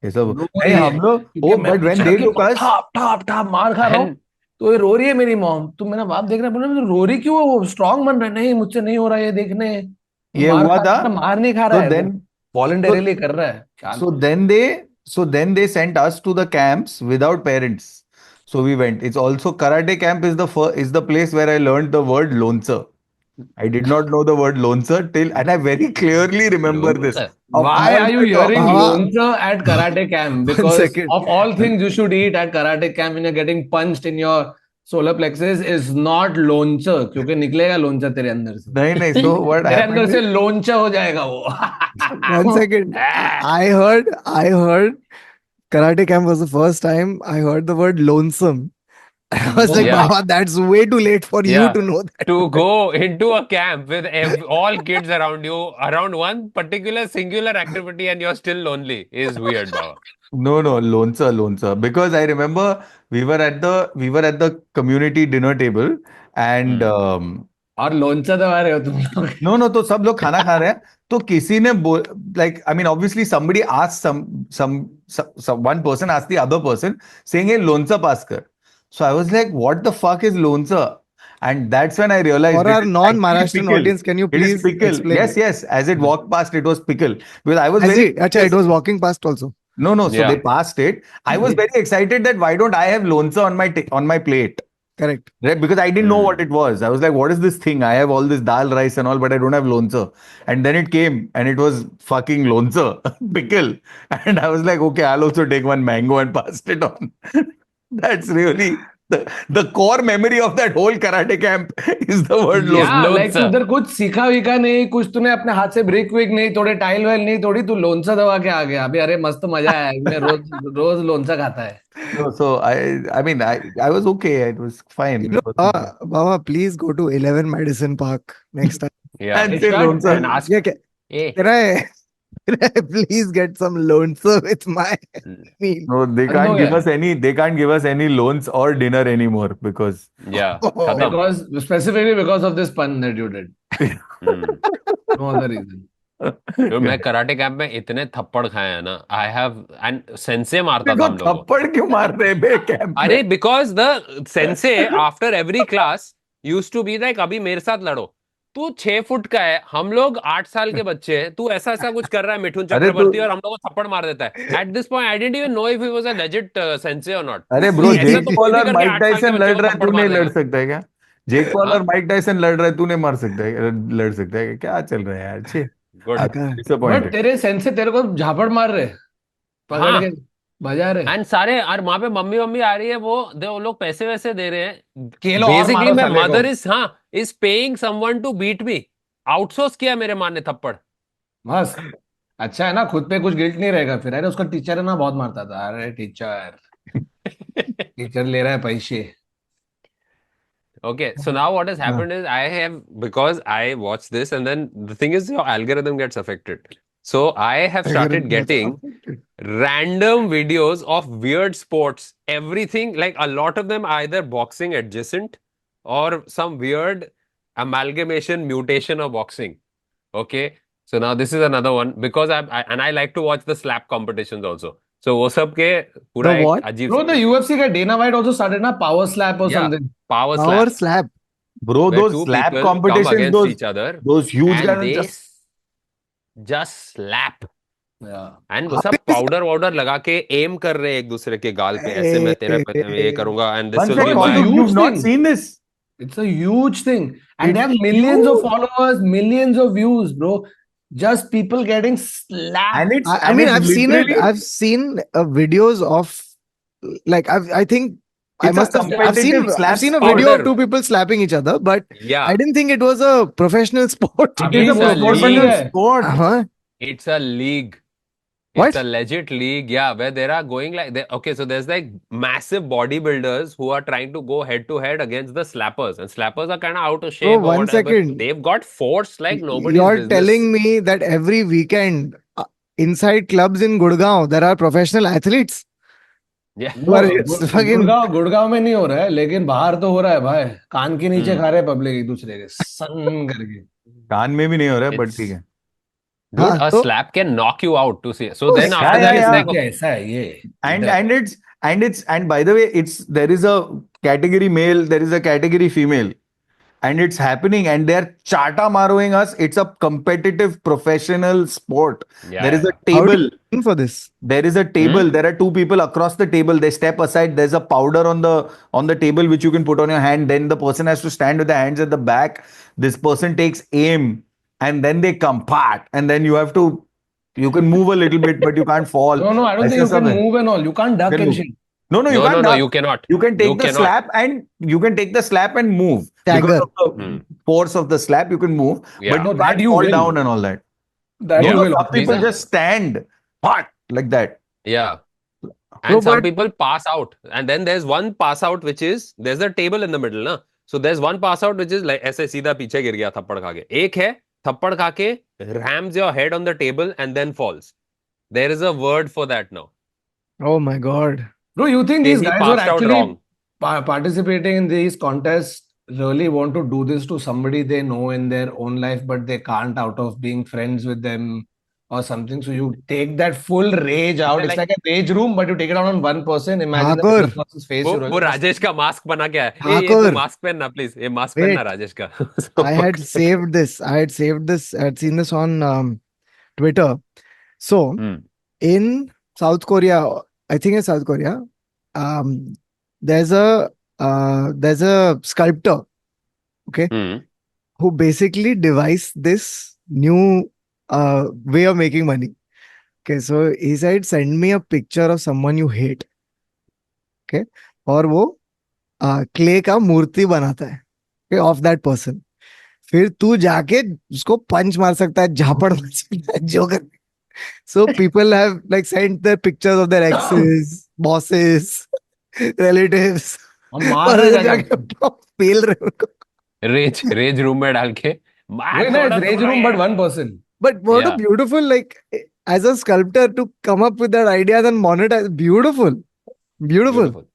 ये सब रो नहीं रही है. हम लोग क्योंकि मैं but when पीछे they आके took us ठाप ठाप ठाप मार खा रहा हूँ. तो ये रो रही है मेरी मॉम. तो मेरा बाप देख रहा है, बोला तो रो रही क्यों है? वो स्ट्रांग बन रहा है. नहीं, मुझसे नहीं हो रहा ये देखने. वो ये मार हुआ खा था. रहा है, मार नहीं खा रहा So है, then वॉलंटरीली कर रहा है. क्या so then they sent us to the camps without parents. So we went. It's also karate camp is the place where I learned the word loncer. I did not know the word loncer till, and I very clearly remember this. Loncer. Of Why all are you the hearing Baba. loncer at karate camp? Because second. of all things you should eat at karate camp when you're getting punched in your solar plexus is not loncer. क्योंकि निकलेगा loncer तेरे अंदर से. नहीं so what तेरे अंदर happened से is, loncer हो जाएगा वो. 1 second. I heard karate camp was the first time I heard the word lonesome. I was like, Yeah. Baba, that's way too late for you Yeah. to know that. To go into a camp with all kids around you, around one particular singular activity, and you're still lonely is weird, Baba. no loncer because I remember we were at the community dinner table and और लोंचा दबा रहे हो तुम लोग. No no, तो सब लोग खाना खा रहे हैं, तो किसी ने like I mean obviously somebody asked some one person asked the other person saying hey लोंचा पास कर. So I was like what the fuck is लोंचा, and that's when I realized For it our is actually non-Maharashtrian pickle. audience, can you It is please pickle. explain? Yes, yes, as it walked past it was pickle, because I was Has very it? Acha, it was walking past also. no no, so Yeah. they passed it. I was very excited that why don't I have lonsa on my plate. Correct. Right, because I didn't know what Hmm. it was. I was like, what is this thing? I have all this dal, rice, and all, but I don't have lonsa. And then it came, and it was fucking lonsa, pickle. And I was like, okay, I'll also take one mango and pass it on. That's really the core memory of that whole karate camp is the word lonsa. Yeah, like लोंचा. उधर कुछ सीखा वीखा नहीं, कुछ तूने अपने हाथ से break वेक नहीं तोड़े, टाइल वाइल नहीं तोड़ी, तू लोंचा दबा के आ गया. अभी अरे मस्त मजा आया, मैं रोज रोज लोंचा खाता है. So I mean, I was okay. It was fine. You It know, was okay. Baba, please go to 11 Madison Park next time. Yeah. And Hey, say shut lonsa. And ask, Yeah, hey, can I please get some lonsa with my meal? No, they बंद can't हो give गया. us any. They can't give us any loans or dinner anymore because yeah, Oh, khatam. Because specifically because of this pun that you did. Hmm. No other reason. तो मैं karate camp में इतने थप्पड़ खाए हैं ना, I have, and sense मारता था देखो हम लोगों को. थप्पड़ क्यों मार रहे बे कैंप में? अरे because the sensei after every class used to be like अभी मेरे साथ लड़ो. तू 6 फुट का है, हम लोग 8 साल के बच्चे हैं, तू ऐसा ऐसा कुछ कर रहा है मिठुन अरे चक्रवर्ती और हम लोग को थप्पड़ मार देता है. At this point I didn't even know if he was a legit sensei और नॉट. अरे ब्रो, ऐसे जेक तो पॉल कोई भी और करके माइक 8 साल के टाइसन बच्चे लड़ को रहा है, थप्पड़ तू मार नहीं लड़ देगा. सकता है क्या? जेक पॉल हाँ, और माइक टाइसन लड़ रहा है, तू नहीं मार सकता है, लड़ सकता है क्या? चल रहा है यार, छे गुड. Okay. But disappointed. तेरे सेंस से तेरे को झापड़ मार रहे, पकड़ हाँ, के बजा रहे. एंड सारे और वहां पे मम्मी मम्मी आ रही है, वो लोग पैसे वैसे दे रहे हैं. खेलो और बेसिकली मारो मैं साले को. मदर इज, हाँ, is paying someone to beat me. Outsource किया मेरे माँ ने थप्पड़. मस्त. अच्छा है ना, खुद पे कुछ गिल्ट नहीं रहेगा फिर. अरे उसका टीचर है ना, बहुत मारता था. अरे टीचर, टीचर ले रहा है पैसे. Okay, so now what has happened is I have, because I watch this, and then the thing is your algorithm gets affected. So I have started getting random videos of weird sports. Everything, like a lot of them are either boxing adjacent or some weird amalgamation mutation of boxing. Okay, so now this is another one because I like to watch the slap competitions also. So वो सब के पूरा The एक what? अजीब Bro, the UFC guy Dana White also started na power slap or yeah, something. power Power slap, slap. Bro, where those two slap people come competitions, against each other those huge and guys they just just slap. Yeah. And वो How सब is powder वाउडर लगा के M कर रहे हैं एक दूसरे के गाल पे, ऐसे मैं तेरे पे ये करूंगा and this one will Bro, be sec, it's a my. Kautuk, you've huge not thing. seen this. It's a huge thing. And they have It's millions of huge. followers, millions of views, bro. Just people getting slapped. And it's I and mean, it's I've seen it. literally I've seen videos of like I think I it's a must have competitive slap I've seen a video of powder. two people slapping each other, but I Yeah, didn't think it was a professional sport. It it is is a a professional league. sport. Uh-huh. it's a league. What? It's a legit league, yeah, where there are going like okay, so there's like massive bodybuilders who are trying to go head to head against the slappers, and slappers are kind of out of shape or one whatever, but second. they've got force like nobody's You're business. telling me that every weekend inside clubs in Gurgaon there are professional athletes Yeah. who are fucking Gurgaon में नहीं हो रहा है, लेकिन बाहर तो हो रहा है भाई. कान के नीचे हम्म. खा रहे पब्लिक एक दूसरे के सन करके. कान में भी नहीं हो रहा है, but It's ठीक है. dude, हाँ, a तो slap can knock you out to see. So तो then yeah, after that, it's yeah. like क्या ऐसा है ये. And by the way, there is a category male, there is a category female, and it's happening, and they're chata maroing us. It's a competitive professional sport. yeah, There is a yeah. how do table. you train for this? There is a table. There are two people across the table. They step aside. There's a powder on the table which you can put on your hand. Then the person has to stand with the hands at the back. This person takes aim, and then they come pat, and then you can move a little bit, but you can't fall. No, I don't think you ऐसा can सब है. move and all. You can't duck Can and move. shit. No, you can't No, duck. you cannot. You can You take the cannot. slap and you can take the slap and move. Because Stagger. of the force of the slap, you can move, Yeah. but you No, that can't you fall will. down and all that. That No, you no, will. some people These are- just stand pat like that. Yeah. Bro, And some but- people pass out. And then there's one pass out which is, there's a table in the middle, na? So there's one pass out which is like ऐसे सीधा पीछे गिर गया थप्पड़ खा के. एक है थप्पड़ खा के rams your head on the table and then falls. There is a word for that now. Oh my god. Bro, you think these He guys were passed out actually wrong. participating in these contests really want to do this to somebody they know in their own life, but they can't out of being friends with them or something. So you take that full rage out. It's like a rage room, but you take it out on one person. Imagine the Thakur, other person's face. You वो really must. Rajesh का mask बना क्या है ये तू Thakur, mask पहनना please ये mask पहनना wait. राजेश का I had saved this. I had seen this on Twitter. So Hmm. in South Korea, I think it's South Korea, um, there's a sculptor, okay, Hmm. who basically devised this new way of making money. Okay, so he said, send me a picture of someone you hate. Okay, और वो clay का मूर्ति बनाता है, okay, of that person. फिर तू जाके उसको पंच मार सकता है, झापड़ मार सकता है, जो कर. So people have like sent their pictures of their exes, bosses, relatives. हम मार और रहे इधर हैं जाके अपना पेल रहे उनको. रेज रूम में डाल के मार Wait, no, थोड़ा it's rage थोड़ा room, ये. but one person. But what a Yeah. beautiful, like, as a sculptor to come up with that idea and monetize. Beautiful. Beautiful. Beautiful.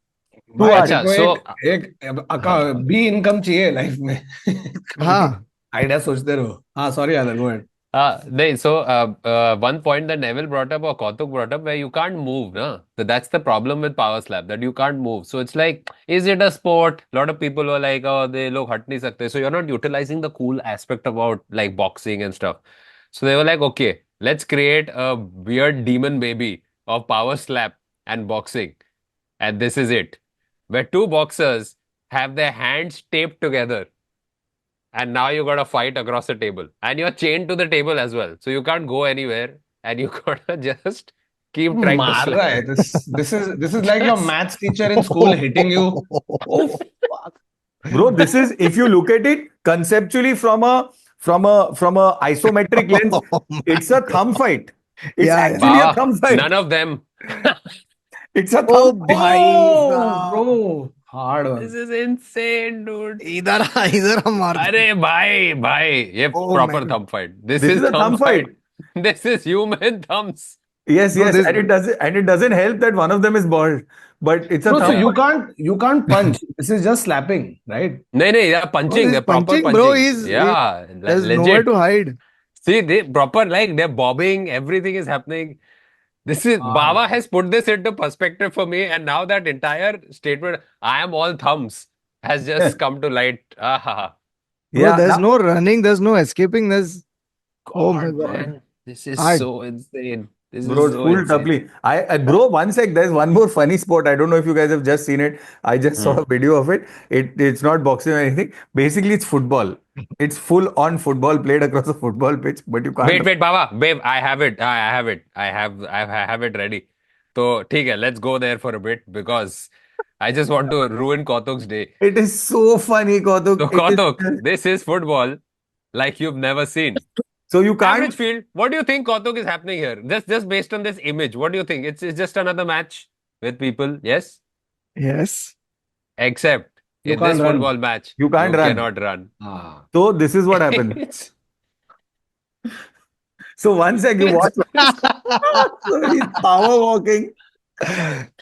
भाई अच्छा, देखो, so एक बी इनकम चाहिए life में. हाँ. आइडिया सोचते रहो. हाँ, sorry, Alan, go ahead. one point that Neville brought up or Kautuk brought up where you can't move, na? So that's the problem with Power Slap, that you can't move. So it's like, is it a sport? A lot of people were like, oh, they log hat nahi sakte. So you're not utilizing the cool aspect about like boxing and stuff. So they were like, okay, let's create a weird demon baby of Power Slap and boxing. And this is it. Where two boxers have their hands taped together. And now you got to fight across the table. And you're chained to the table as well. So you can't go anywhere. And you got to just keep trying to मार slap. रहा है. This is like your maths teacher in school hitting you. Oh, fuck. Bro, this is, if you look at it conceptually from a isometric lens, it's a thumb fight. It's Yeah, actually a Wow, thumb fight. none of them. It's a Oh, thumb fight. bhai Oh, साहब. bro. Hard one. This is insane, dude. इधर आ मार. अरे भाई ये Oh, proper man. thumb fight. This This is is a thumb fight. This is human thumbs. Yes, No, yes, this- and it doesn't help that one of them is bald, but it's a No, so thumb you fight. can't punch. This is just slapping, right? No, they're punching. he's They're proper punching, punching. bro. He's- Yeah, There's legit. nowhere to hide. See, they proper, like, they're bobbing, everything is happening. This is Baba has put this into perspective for me, and now that entire statement, I am all thumbs, has just come to light. Ah, Bro, Yeah, there's now- no running, there's no escaping, there's. Oh my God. man, this is Hard. so insane. This Bro, is so full insane. doubly. Bro, one sec. There's one more funny sport. I don't know if you guys have just seen it. I just saw a video of it. It's not boxing or anything. Basically, it's football. It's full on football played across a football pitch, but you can't. Wait, Baba, babe, I have it. I have it ready. So, ठीक है, let's go there for a bit because I just want to ruin Kautuk's day. It is so funny, Kautuk. So, It is Kautuk, just- this is football like you've never seen. so you can't. Average field. What do you think, Kautuk, is happening here? Just based on this image, what do you think? It's just another match with people, yes? Yes. Except You in this can't run. football match, You can't run. cannot run. Ah. So this is what happened. It's- So one sec, you watch. So he's power walking.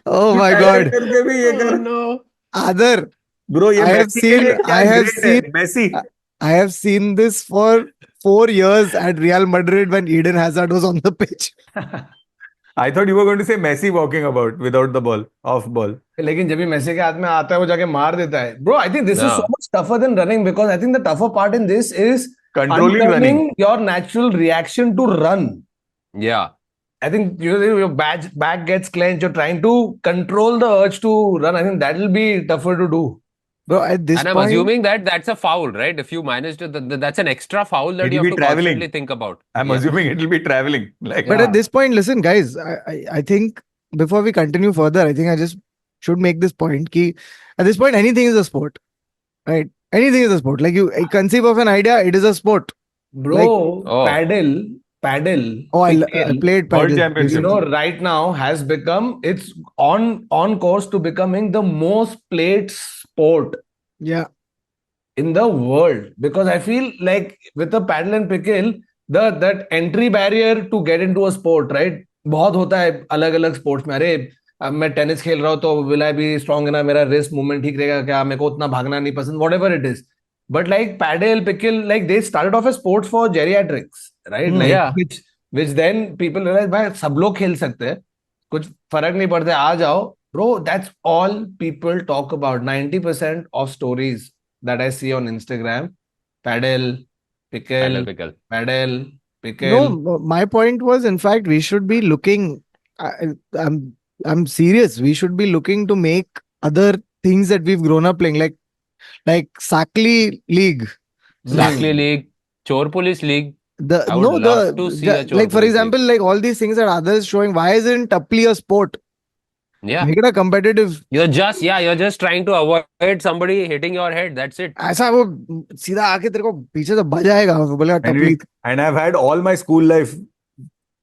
Oh my Direct God. करके भी ये कर- no. Other, Bro, ये I have Messi के लिए seen- क्या I have great है, seen- Messi. I have seen this for 4 years at Real Madrid when Eden Hazard was on the pitch. I thought you were going to say Messi walking about without the ball, off ball. लेकिन जब भी Messi के हाथ में आता है वो जाके मार देता है. Bro, I think this is No. so much tougher than running because I think the tougher part in this is Controlling unlearning running. your natural reaction to run. Yeah. I think your back gets clenched. You're trying to control the urge to run. I think that will be tougher to do. Bro, at this And I'm point, assuming that that's a foul, right? If you manage to, that's an extra foul that It'll you have be to traveling. constantly think about. I'm Yeah. assuming it will be traveling. Like, but Yeah. at this point, listen, guys, I think before we continue further, I think I just should make this point ki at this point, anything is a sport, right? Anything is a sport. Like you conceive of an idea, it is a sport. Bro, Like- Oh. paddle. Oh, I pickle, played World paddle. Championship. you know, right now has become, it's on course to becoming the most played sport Yeah. in the world, because I feel like with the paddle and pickle, that entry barrier to get into a sport, right? बहुत होता है अलग अलग sports में. अरे अब मैं tennis खेल रहा हूँ तो विल आई बी स्ट्रॉन्ग ना, मेरा रिस्ट मूवमेंट ठीक रहेगा क्या, मेरे को उतना भागना नहीं पसंद, what ever it is. But like paddle, pickle, like they started off as sports for geriatrics, right? Like Yeah. which then people realize भाई सब लोग खेल सकते हैं, कुछ फर्क नहीं पड़ता, आ जाओ. Bro, that's all people talk about. 90% of stories that I see on Instagram, paddle, pickle, Pickle. paddle, pickle. No, my point was, in fact, we should be looking. I, I'm serious. We should be looking to make other things that we've grown up playing, like Sakli League. Sakli League, Chor Police League. The I would no, love to see a Chor like for Police example, like all these things that others showing. Why isn't Tapli a sport? Yeah. Make it a competitive. You're just trying to avoid somebody hitting your head. That's it. ऐसा वो सीधा आके तेरे को पीछे से बजाएगा, वो बोलेगा टपली. And I've had all my school life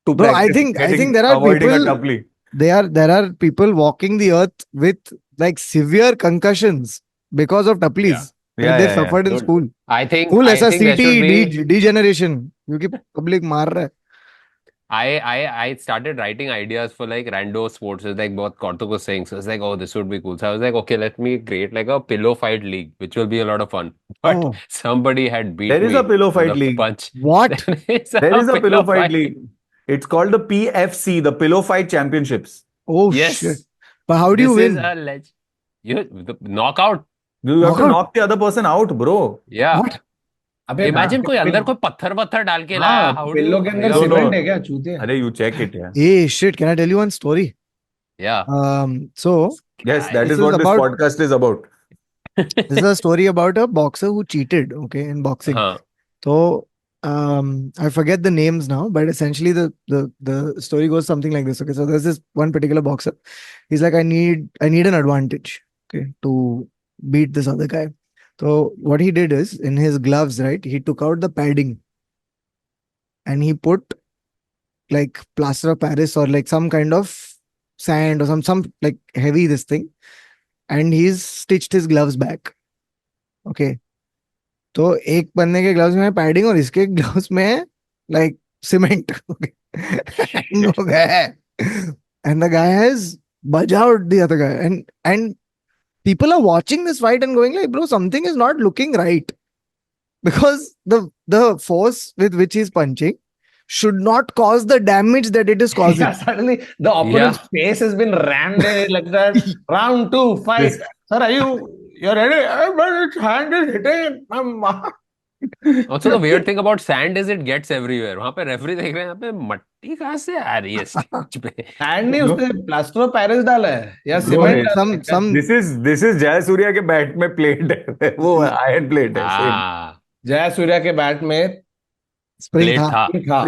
to Bro, I practice think getting- there are avoiding people. a tapli. There are people walking the earth with like severe concussions because of taplis that Yeah, they yeah, yeah. suffered in Dude, school. I think Full I ऐसा think there CT should be degeneration क्योंकि public मार रहा है. I started writing ideas for like rando sports. It's like what Karthik was saying. So it's like, oh, this would be cool. So I was like, okay, let me create like a pillow fight league, which will be a lot of fun. But Oh. somebody had beat There is me a pillow with fight a league. punch. What? There is a pillow fight league. It's called the PFC, the Pillow Fight Championships. Oh Yes. shit! But how do you This is win? a leg. The knockout. You have to Knockout? knock the other person out, bro. Yeah. What? अबे Imagine कोई अंदर पिल- कोई पत्थर डाल के लाया. हाँ, How do pillow you? के अंदर No, no. सीमेंट है क्या, चूतिया? Arey, you check it, yeah. Hey shit! Can I tell you one story? Yeah. So Yes, that This is is what this about- podcast is about. this is a story about a boxer who cheated. Okay, in boxing. Huh. So I forget the names now, but essentially the story goes something like this. Okay, so there's this one particular boxer. He's like, I need an advantage, okay, to beat this other guy. So what he did is, in his gloves, right, he took out the padding and he put like plaster of Paris or like some kind of sand or some like heavy this thing, and he's stitched his gloves back. Okay. तो एक बंदे के gloves में padding और इसके gloves में like cement. And the guy has budged out the other guy, and people are watching this fight and going like, bro, something is not looking right, because the force with which he's punching should not cause the damage that it is causing. Yeah, suddenly the opponent's face has been rammed in it like that. Round 2, fight. Sir, you're ready? But its hand is hitting. Also, the weird thing about sand is it gets everywhere. वहाँ पे referee देख रहे हैं, यहाँ पे मट्टी कहाँ से आ रही है स्टेज पे? हैंड नहीं, उसने प्लास्टर ऑफ पेरिस डाला है या Bro, सीमेंट डाला some है? some This is Jaya Surya के बैट में प्लेट है. वो आयरन प्लेट है. हाँ, जय सूर्या के बैट में spring प्लेट था. था. स्प्रिंग था,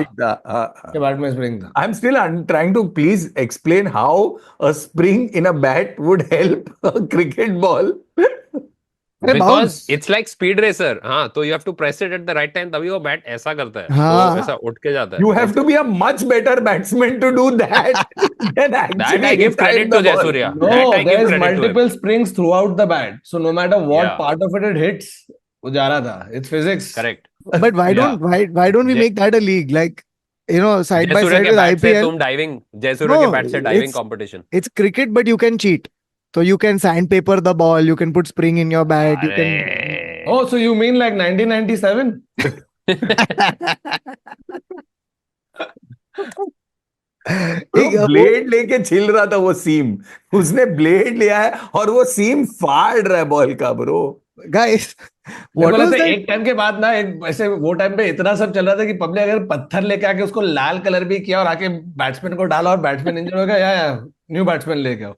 Same. के बैट में स्प्रिंग था. I'm still trying to please explain how a spring in a bat would help a cricket ball. अरे Because bounce. it's like speed racer. हाँ, तो you have to press it at the right time, तभी वो bat ऐसा करता है. हाँ. तो ऐसा उठ के जाता है. You have to be a much better batsman to do that than actually That I give credit hit the to Jay ball. Surya. No, That I give there's credit to him. multiple springs throughout the bat. So no matter what Yeah. part of it hits, वो जा रहा था. It's physics. Correct. But why Yeah. don't we Jay- make that a league, like, you know, side जय by Surya side के with bat से IPL? तुम diving, जय सूर्या के No, बैट से diving it's- competition. It's cricket, but you can cheat. So you can sandpaper the ball, you can put spring in your bat, you can. अरे. Oh, so you mean like 1997? Bro, blade लेके छिल रहा था वो सीम. उसने blade लिया है और वो सीम फाड़ रहा है बॉल का, bro. Guys, what what was that? एक टाइम के बाद ना, एक ऐसे वो टाइम पे इतना सब चल रहा था कि पब्लिक अगर पत्थर लेके आके उसको लाल कलर भी किया और आके बैट्समैन को डाला और बैट्समैन इंजर हो गया, या न्यू बैट्समैन लेके आओ.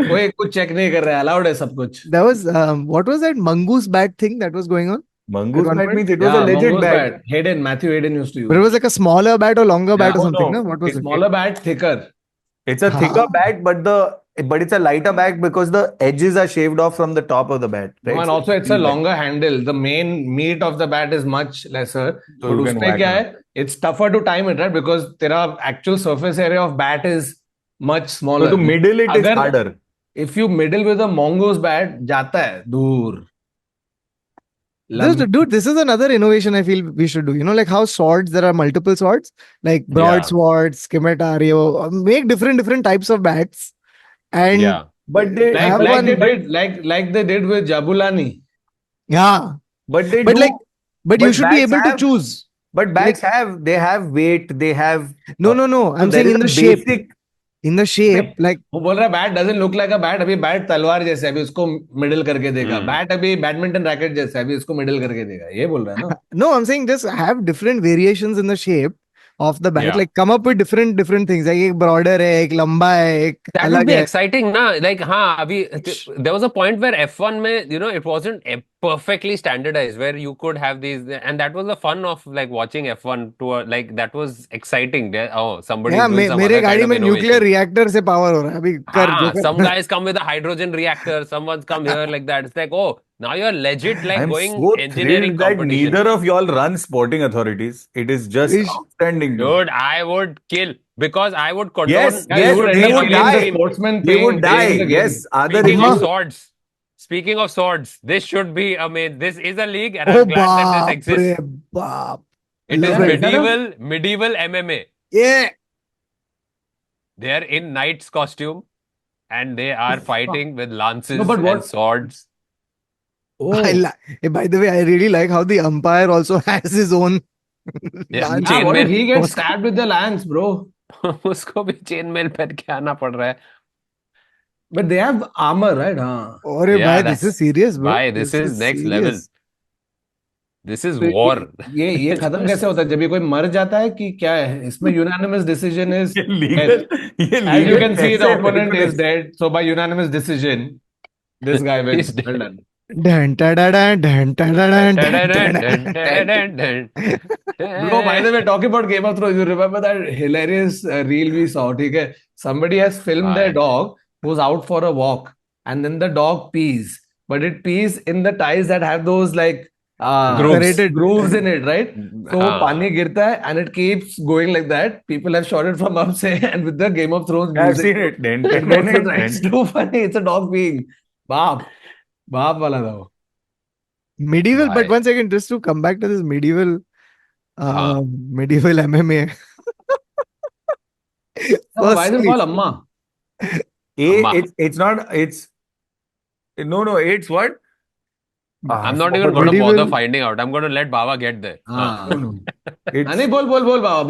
कोई कुछ चेक नहीं कर रहा है, अलाउड है सब कुछ. There was what was that mongoose bat thing that was going on? Mongoose At one bat point- means it was a Yeah, legit Mongoose bat. Hayden, Matthew Hayden used to use. But it was like a smaller bat or longer bat or Yeah, something, no, no? What was A it? smaller bat, thicker. It's a thicker bat, but it's a lighter bat because the edges are shaved off from the top of the bat, right? And So also it's a longer handle. The main meat of the bat is much lesser. So But you can उसमें whack क्या it है? It's tougher to time it, right? Because तेरा actual surface area of bat is much smaller. So to middle it is अगर- harder. If you middle with a mongoose bat, जाता है दूर. Dude, this is another innovation I feel we should do. You know, like how swords, there are multiple swords, like Yeah. broadswords, scimitar, make different types of bats and Yeah. But they Like have like one- they did like they did with Jabulani. yeah, but they but do. like, but you but should be backs able to have- choose. But backs they have weight. They have. No, no, no. So I'm there saying is in a the shape. basic. In the shape, like वो बोल रहा है bat doesn't look like a bat, अभी bat तलवार जैसे है, अभी उसको मिडिल करके देगा, बैट अभी बैडमिंटन रैकेट जैसे है, अभी उसको मिडिल करके देगा, ये बोल रहा है ना. no, I'm saying just have different variations in the shape of the bat. Yeah. Like come up with different things. Like एक broader है, एक लंबा है, एक That would अलग be है. exciting, na? Like, there was a point where F1 mein, it wasn't perfectly standardized, where you could have these, and that was the fun of like watching F1 like that was exciting. Oh, somebody's Yeah, doing some मेरे other kind गाड़ी of में nuclear innovation. Reactor से power हो रहा है अभी कर जो Some करना है. guys come with a hydrogen reactor, someone's come here like that. It's like, oh, now you're legit like I'm going so engineering thrilled that competition. neither of y'all run sporting authorities. It is just Ish. outstanding. Dude, I would kill because I would condone. Yes, Yeah, yes, you would they end up would killing the die. sportsman They would die. playing the game. Yes, other Speaking Amma. of swords, speaking of swords, this should be. I mean, this is a league, and Oh I'm glad that this बाप exists. रे बाप. It is Love it. medieval MMA. Yeah. They're in knight's costume, and they are fighting with lances No, but what- and swords. Oh, By the way, I really like how the umpire also has his own. Yeah, lance. yeah, what if chainmail. he gets stabbed with the lance, bro? उसको भी chain mail पहन के आना पड़ रहा है. But they have armor, right? हाँ. अरे Yeah, भाई, this that's- is serious, bro. Bhai, this is next serious. level. This is तो war. ये खत्म कैसे होता है जब ये कोई मर जाता है कि क्या है इसमें? यूनानिमस डिसीजन इज ये legal. ये as you legal can see the कैसे है opponent मेरे को is dead, so by unanimous decision this guy wins. He's dead. Well done. Dun, da, da, da, dun, da, da, da, dun, da, da. Bro, by the way, talking about Game of Thrones, you remember that hilarious reel we saw? ठीक है, somebody has filmed their Right. dog who's out for a walk, and then the dog pees, but it pees in the ties that have those like grooves in it, right? So हाँ. पानी गिरता है and it keeps going like that. People have shot it from up say, and with the Game of Thrones I've music. seen it. Dun, It dun, goes dun, with that. dun. It's too funny. It's a dog peeing. बाप वाला था वो. Medieval, but Bhai. one second, just to come back to this medieval, हाँ. medieval MMA. Why is it Firstly- called Amma? Amma. It's not. It's no. It's what? I'm not even going to Medieval- bother finding out. I'm going to let Baba get there. हाँ. It's, नहीं बोल बाबा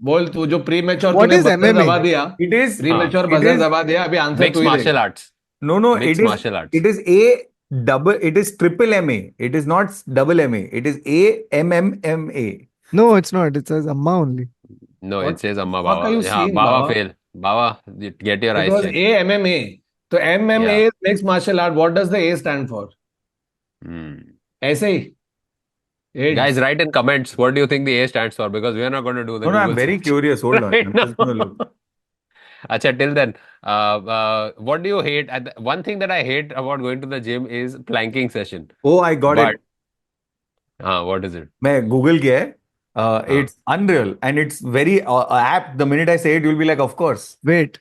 बोल तू जो premature What तूने is buzzer MMA? दबा दिया, it is. Premature it buzzer is- दबा दिया, अभी आंसर Mixed तू ही martial देगा. arts. No. Mixed It is. martial arts. It is a double. It is triple MA. It is not double MA. It is AMMMA. No, it's not. It says Amma only. No, What it says Amma fuck are Baba. you Yeah, saying, Baba Baba? fail. Baba, get your It eyes was checked. AMMA. So MMA is mixed martial art. What does the A stand for? Hmm. ऐसे ही. AIDS. Guys, write in comments what do you think the A stands for, because we are not going to do the No, I'm Google very search. curious. Hold on. Right I'm just gonna now. look. Acha, till then, what do you hate? One thing that I hate about going to the gym is planking session. Oh, I got But it. what is it? मैं Google किया है. It's unreal and it's very apt. The minute I say it, you'll be like, of course. Wait.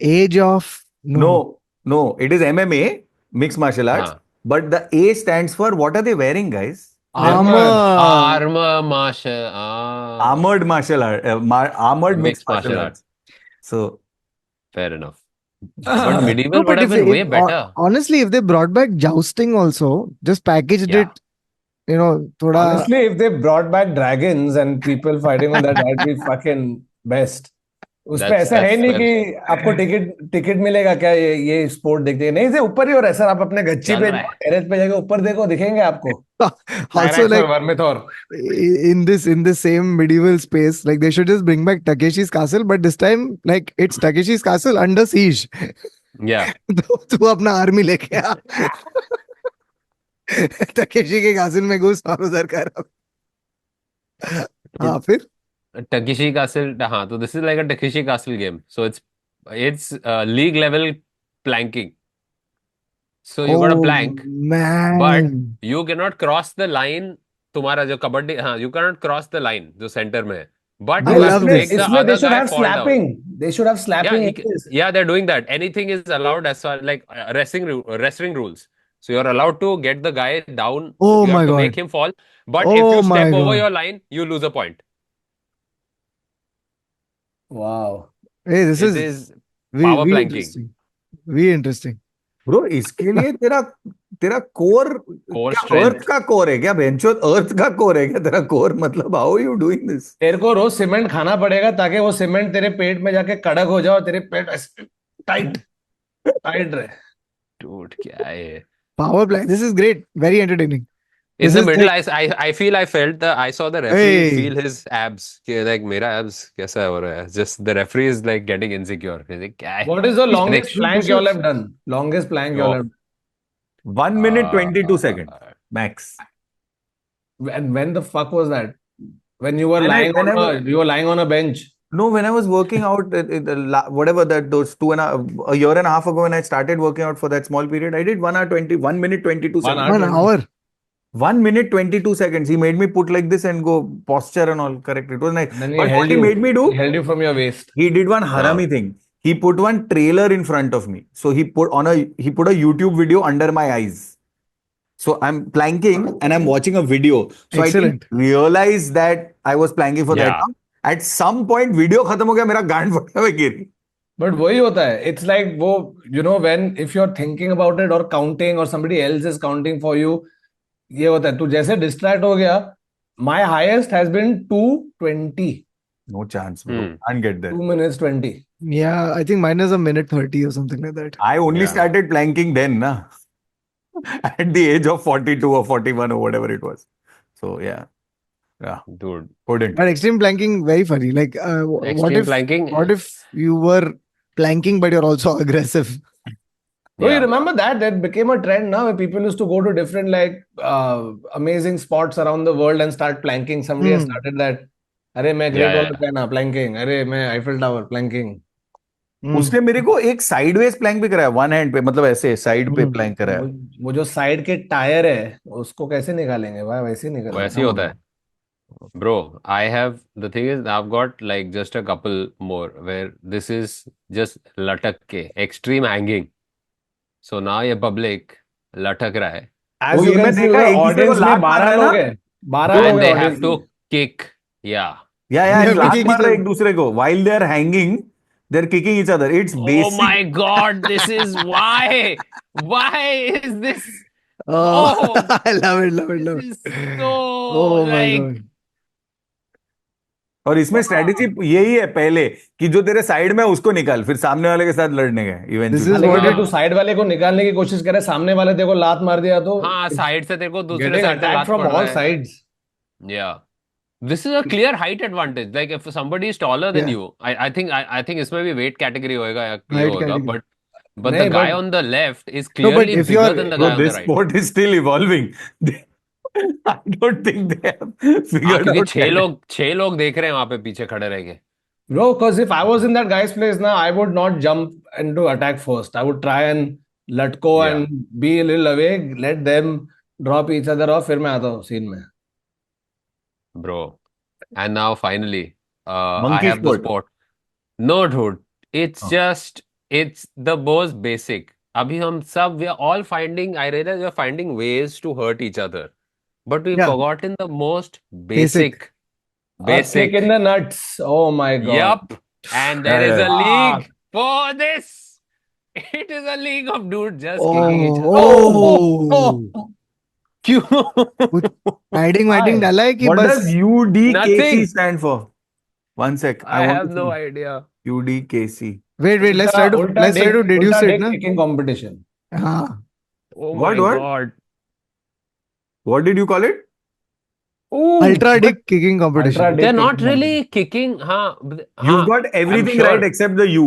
Age of No. It is MMA, mixed martial arts. Huh. But the A stands for what are they wearing, guys? Armor. Armor martial. Armored martial art. Armored mixed martial arts. So Fair enough. But medieval No, would but have if been they- way if- better. Honestly, if they brought back jousting also, just packaged Yeah. it, thoda. Honestly, if they brought back dragons and people fighting on that, that'd be fucking best. उसपे That's- ऐसा है that's नहीं fair. कि आपको ticket मिलेगा क्या, ये sport देखते हैं नहीं, से ऊपर ही हो रहा है सर. आप अपने गच्ची चल पे रहा है. टेरेस पे जाके ऊपर देखो, दिखेंगे आपको. Also, like वर्मिथोर. in this same medieval space, like they should just bring back Takeshi's castle, but this time, like it's Takeshi's castle under siege. Yeah. तू अपना आर्मी लेके आ. तकेशी के कासिल में घुस और उधर कर. हाँ, फिर Takeshi Castle. So this is like a Takeshi Castle game. So it's league level planking. So you got a plank, man. but you cannot cross the line. तुम्हारा जो kabaddi, you cannot cross the line जो center में है. But I you have love to this. make the इसमें other they should guy have fall down. slapping. They should have slapping. Yeah, they're doing that. Anything is allowed as far like wrestling rules. So you're allowed to get the guy down. Oh you my have to God. make him fall. But if Oh you my step over God. your line, you lose a point. Wow. Hey, this It is is Power we planking. interesting. We interesting. Bro इसके लिए तेरा तेरा core Core क्या strength. अर्थ का core है क्या बेंचो अर्थ का core है क्या तेरा कोर मतलब हाउ यू डूइंग दिस तेरे को रोज सीमेंट खाना पड़ेगा ताकि वो सीमेंट तेरे पेट में जाके कड़क हो जाए और तेरे पेट टाइट टाइट रहे. Dude, क्या है ये? Power play. This is great. Very entertaining. In This the is middle, like, I feel I felt I saw the referee hey, feel his abs. कि like मेरा abs कैसा हो रहा है? Just the referee is like getting insecure. He's like, क्या है? What is the longest Like, plank you all have done? Longest plank you all oh, have. 1 minute 22 seconds max. And when the fuck was that? When you were Whenever- you were lying on a bench. No, when I was working out, whatever that those a year and a half ago, when I started working out for that small period, I did 1 minute 22 1 seconds. hour 1 20. hour. 1 minute 22 seconds. He made me put like this and go posture and all correct. It was nice. And then he But held what he you. made me do, He held you from your waist. he did one harami thing. He put one trailer in front of me. So he put a YouTube video under my eyes. So I'm planking and I'm watching a video. So I Excellent. didn't realize that I was planking for that Yeah. long. At some point, video खत्म हो गया मेरा गांड फटा हुआ गिर. But वही होता है. It's like वो, you know, when if you're thinking about it or counting or somebody else is counting for you, ये होता है. तू जैसे distract हो गया. My highest has been 2:20. No chance, bro. Can't get there. 2 minutes 20. Yeah, I think mine is a minute 30 or something like that. I only Yeah. started planking then, na? At the age of 42 or 41 or whatever it was. So yeah, dude. couldn't. But extreme planking, very funny. Like, what Extreme if planking. what if you were planking but you're also aggressive? Oh, you Yeah. remember that? That became a trend now where people used to go to different like amazing spots around the world and start planking. Somebody has started that. अरे मैं Yeah, great wall yeah. पे ना planking. अरे मैं Eiffel tower planking. उसने मेरे को एक साइडवेज प्लैंक भी कराया वन हैंड पे मतलब ऐसे साइड पे हम्म। प्लैंक कराया. वो जो साइड के टायर है उसको कैसे निकालेंगे भाई? वैसे ही निकल वैसे ही होता है. Bro, I have the thing is I've got like just a couple more where this is just लटक के extreme hanging. So now ये public लटक रहा है. As वो you ये मैं can see, देखा, एक दूसरे को ऑडियंस में लात मार 12 रहा है लोग ना? हैं. 12 लोग And हैं they have audience to में. kick. Yeah. Yeah, Yeah, लात kicking मार रहे each हैं एक दूसरे को while they are hanging. They're kicking each other. It's Oh basic. my God, this is why. Why is this? Oh, Oh, I love it, love it, love this it. is so Oh my like. God. और इसमें strategy यही है पहले कि जो तेरे side में है, उसको निकाल फिर सामने वाले के साथ लड़ने का This इवेंचुअली. is लेकिन what अगर it- तू साइड वाले को निकालने की कोशिश करे, सामने वाले तेरे को लात मार दिया तो हाँ, साइड से तेरे को दूसरे getting साइड से attacked लात from पड़ रहा all है. sides. Yeah. This is a clear height advantage. Like if somebody is taller than Yeah. you, I think इसमें भी weight category होएगा या ये Height होगा, category. but the नहीं, guy but- on the left is No, but clearly if bigger you're- than the Bro, guy on the this right. sport is still evolving. I don't think they have हाँ, figured क्योंकि out. छह लोग देख रहे हैं वहां पे पीछे खड़े रह के. Bro, because if I was in that guy's place now, I would not jump into attack first. I would try and let go Yeah. and be a little away, let them drop each other off, फिर मैं आता हूँ scene में. Bro. And now finally, I Monkey have the sport. sport. No, dude. It's just, it's the most basic. अभी हम सब, we are all finding, I realize we are finding ways to hurt each other. But we've Yeah. forgotten the most Basic. A kick in the nuts. Oh my God. Yup. And there is a Ah. league for this. It is a league of dudes just kicking each other. Oh, क्यों? padding वाइडिंग डाला है कि What बस does UDKC Nothing. stand for? One sec. I want have to no see. idea. UDKC. wait let's try to deduce ulta it dick ना. kicking competition. हाँ. Oh What, my what? God. What did you call it? Ooh, Ultra but dick kicking competition. ultra dick They're not kicking really kicking. हाँ, You've got everything sure. right except the U.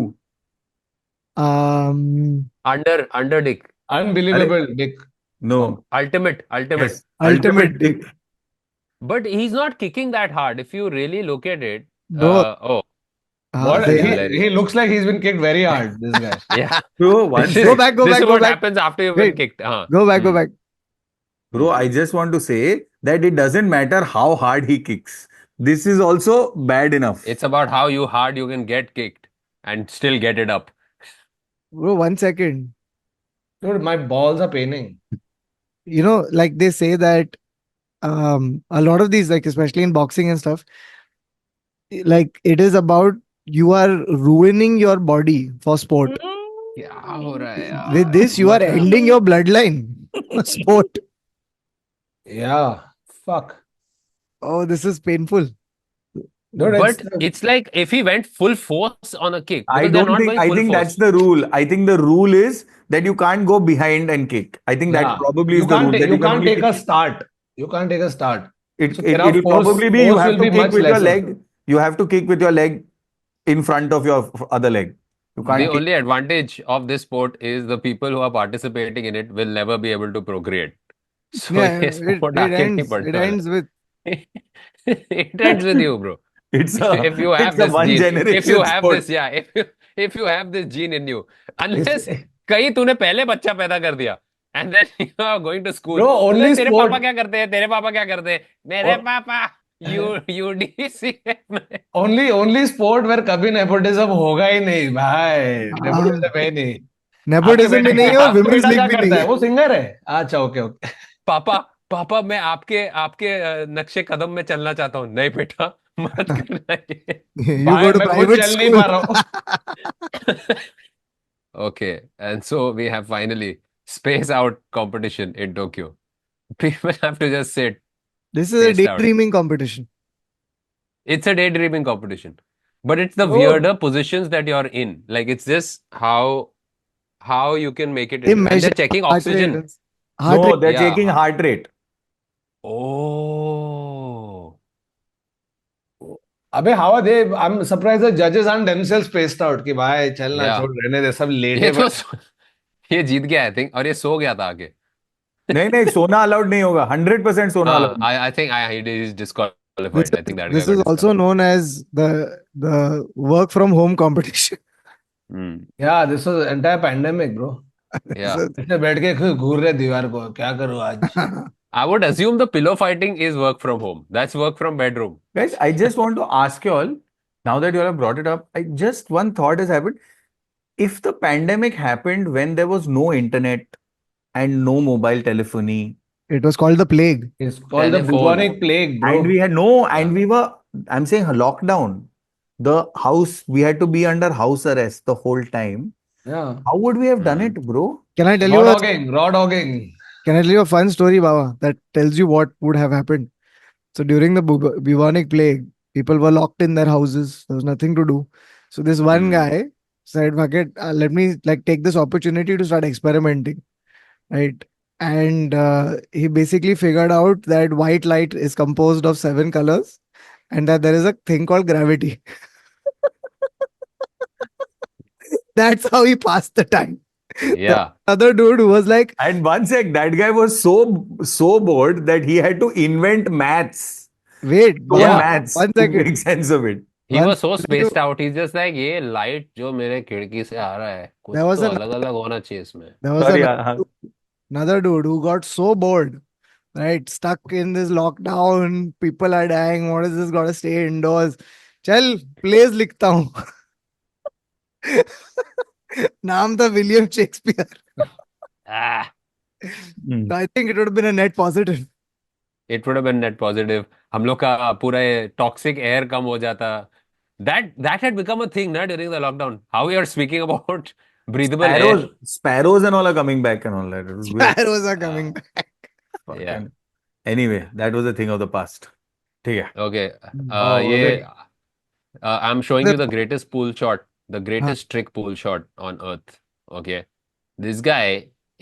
under dick. unbelievable dick. No. Ultimate. Yes. Ultimate dick. But he's not kicking that hard. If you really look at it. Bro. Oh, What? they- He looks like he's been kicked very hard, this guy. yeah. Bro, one This sec. is, Go back, this is go what back. happens after you've been Wait. kicked. Go back. Bro, I just want to say that it doesn't matter how hard he kicks. This is also bad enough. It's about how hard you can get kicked and still get it up. Bro, 1 second. Dude, my balls are paining. You know, like they say that a lot of these, like especially in boxing and stuff, like it is about you are ruining your body for sport. क्या हो रहा है यार? With this, you are ending your bloodline. Sport. Yeah, fuck. Oh, this is painful. Dude, But it's like if he went full force on a kick, I because they're don't not think, going I full think force. that's the rule. I think the rule is that you can't go behind and kick. I think that yeah, probably you is the can't rule, take, that you you can can't only take kick. a start. You can't take a start. So It तेरा will force probably be you force have will to be kick much with your lesser. leg. You have to kick with your leg in front of your other leg. You The can't kick. only advantage of this sport is the people who are participating in it will never be able to procreate. So Yeah, ये sport it आगे नहीं ends. It बढ़ने वाला ends with है. It ends with you, bro. If you have It's a this one gene, if you generation have this, sport. yeah, if you have this gene in you, It's, unless कहीं तूने पहले बच्चा पैदा कर दिया, and then you are going to school. bro, तो only तेरे sport. पापा क्या करते हैं? तेरे पापा क्या करते हैं? मेरे पापा UDC में. only sport where कभी nepotism होगा ही नहीं भाई. Nepotism है नहीं. आपके nepotism भी नहीं बेटा है और आपके women's बेटा league क्या भी करता नहीं है? है. वो सिंगर है. अच्छा, ओके ओके. पापा पापा मैं आपके आपके नक्शे कदम में चलना चाहता हूँ. नहीं बेटा, मत करना ये. You भाई go to मैं खुद private चल नहीं school. पा रहा हूँ. Okay, and so we have finally space out competition in Tokyo. People have to just sit This is a spaced out. daydreaming competition. It's a daydreaming competition, but it's the Bro. weirder positions that you're in. Like it's just how you can make it. They And measure they're checking heart rate. oxygen. Heart No, rate. they're Yeah. checking heart rate. Oh. अबे how are they? I'm surprised the judges aren't themselves spaced out कि भाई चल ना Yeah. छोड़ रहने दे सब ये लेटे तो पड़े. ये जीत गया आई थिंक, और ये सो गया था आगे. नहीं नहीं, सोना अलाउड नहीं होगा. 100% सोना हाँ, allowed. I think he is This disqualified. I think that guy this got is also disqualified. known as the work from home competition. Hmm. Yeah, this was entire pandemic, bro. Yeah. ऐसे बैठ के घूर रहे दीवार को क्या करूँ आज. I would assume the pillow fighting is work from home. That's work from bedroom. Guys, I just want to ask you all, now that you all have brought it up, one thought has happened. If the pandemic happened when there was no internet and no mobile telephony, It was called the plague. It's called the Telephone. bubonic plague, bro. and we had no, and Yeah. we were, I'm saying lockdown, the house, we had to be under house arrest the whole time. Yeah. How would we have done Hmm. it, bro? Can I tell Raw you a, dogging, raw dogging. can I tell you a fun story, Baba, that tells you what would have happened? So during the bubonic plague, people were locked in their houses. There was nothing to do. So this one Hmm. guy said, "Fuck it, let me like take this opportunity to start experimenting." Right. And he basically figured out that white light is composed of 7 colors and that there is a thing called gravity. That's how he passed the time. Yeah. Other dude who was like, And one sec, that guy was so bored that he had to invent maths. wait, Own Yeah. maths one to second. make sense of it. He One was so second. spaced out. He's just like, ये light जो मेरे खिड़की से आ रहा है, कुछ There was तो a- अलग अलग होना चाहिए इसमें. There was Sorry, another dude who got so bored, right? Stuck in this lockdown. People are dying. What is this? Gotta stay indoors. चल plays लिखता हूँ. नाम था William Shakespeare. Ah, Hmm. I think it would have been a net positive. it would have been net positive. हम लोग का पूरा toxic air कम हो जाता. That had become a thing ना during the lockdown. How we are speaking about breathable air. Sparrows and all are coming back and all that. It was weird. Sparrows are coming back. Yeah. Anyway, that was a thing of the past. ठीक है. Okay. Oh, ये was it? I'm showing you the greatest pool shot, the greatest trick pool shot on earth. Okay. This guy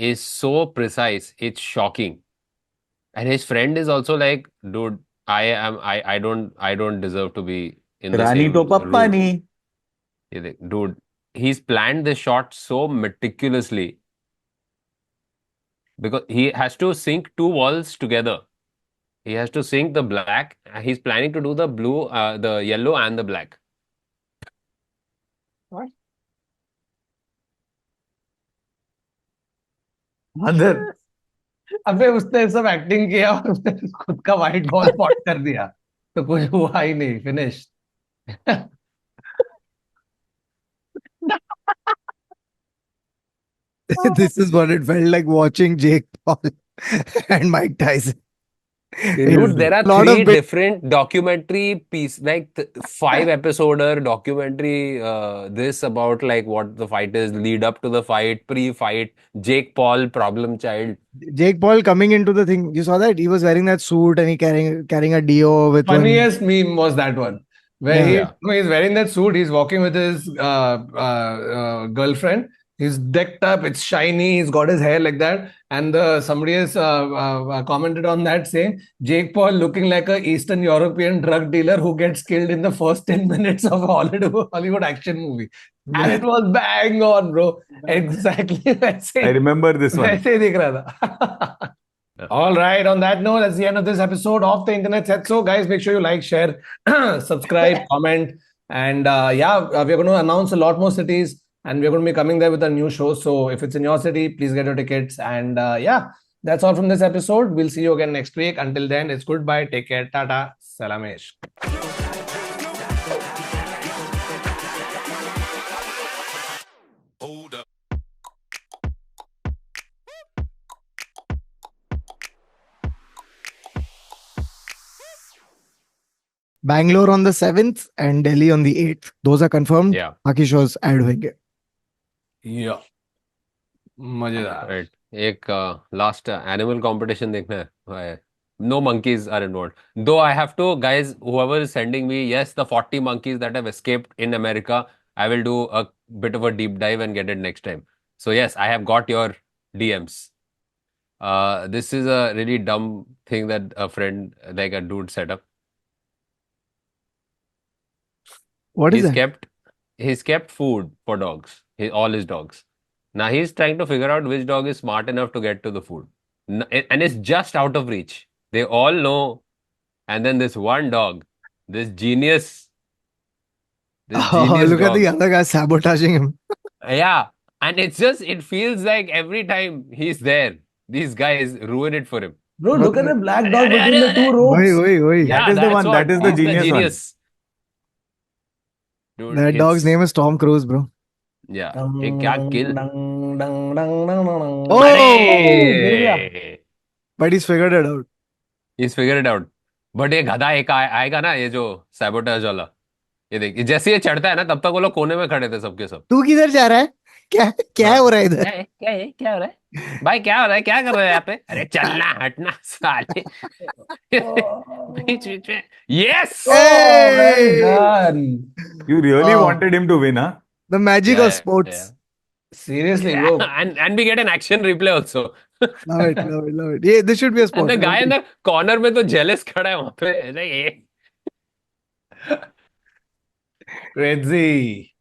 is so precise, it's shocking. And his friend is also like, dude, I don't deserve to be in the Rani same तो पप्पा room. नहीं. Dude, he's planned this shot so meticulously because he has to sync two walls together. He has to sync the black. He's planning to do the blue, the yellow and the black. अंदर. अबे उसने सब acting किया और उसने खुद का white ball spot कर दिया तो कुछ हुआ ही नहीं. Finish. This is what it felt like watching Jake Paul and Mike Tyson. Dude, there are lot of three bit. different documentary piece, like 5 episoder documentary. This about like what the fight is, lead up to the fight, pre-fight. Jake Paul, problem child. Jake Paul coming into the thing. You saw that? He was wearing that suit and he carrying a Dio with one. Funniest meme was that one where Yeah. Yeah. he's wearing that suit. He's walking with his girlfriend. He's decked up. It's shiny. He's got his hair like that. And somebody has commented on that saying Jake Paul looking like a Eastern European drug dealer who gets killed in the first 10 minutes of a Hollywood action movie. And it was bang on, bro. Exactly. I remember this one. वैसे ही दिख रहा था. All right. On that note, that's the end of this episode of the Internet Said So. Guys, make sure you like, share, subscribe, comment, and we're going to announce a lot more cities, and we're going to be coming there with a new show. So if it's in your city, please get your tickets. And that's all from this episode. We'll see you again next week. Until then, it's goodbye. Take care. Tata. Salamesh. Bangalore on the 7th and Delhi on the 8th. Those are confirmed. Yeah. बाकी shows add होंगे. Yeah. मजेदार. Right. एक last animal competition देखना है. No monkeys are involved. Though I have to, guys, whoever is sending me, yes, the 40 monkeys that have escaped in America, I will do a bit of a deep dive and get it next time. So yes, I have got your DMs. This is a really dumb thing that a friend, like a dude, set up. What is that? He's kept food for dogs, all his dogs. Now he's trying to figure out which dog is smart enough to get to the food. And it's just out of reach. They all know. And then this one dog, this genius Look at dog. the other guy sabotaging him. Yeah. And it feels like every time he's there, these guys ruin it for him. Bro, look at the black dog between the two ropes. Oi. Yeah, That is the that's one. what- That is the he's genius one. Dude, That dog's name is Tom Cruise, bro. Yeah. ये क्या kill? Oh! गिर गया. But he's figured it out. He's figured it out. But ये गधा एक आएगा ना, ये जो sabotage वाला. ये देख, जैसे ये चढ़ता है ना, तब तक वो लोग कोने में खड़े थे सबके सब. तू किधर जा रहा है? क्या हो रहा है इधर? क्या हो रहा है? भाई क्या हो रहा है? क्या कर रहे हो यहाँ पे? अरे चलना हटना साले. बीच में. Yes! Hey! Done. You really Oh. wanted him to win, huh? The magic Yeah, of sports. yeah. Seriously, bro. And we get an action replay also. Love it. Yeah, this should be a And sport. the guy in the corner में तो jealous खड़ा है वहाँ पे. Like, Crazy.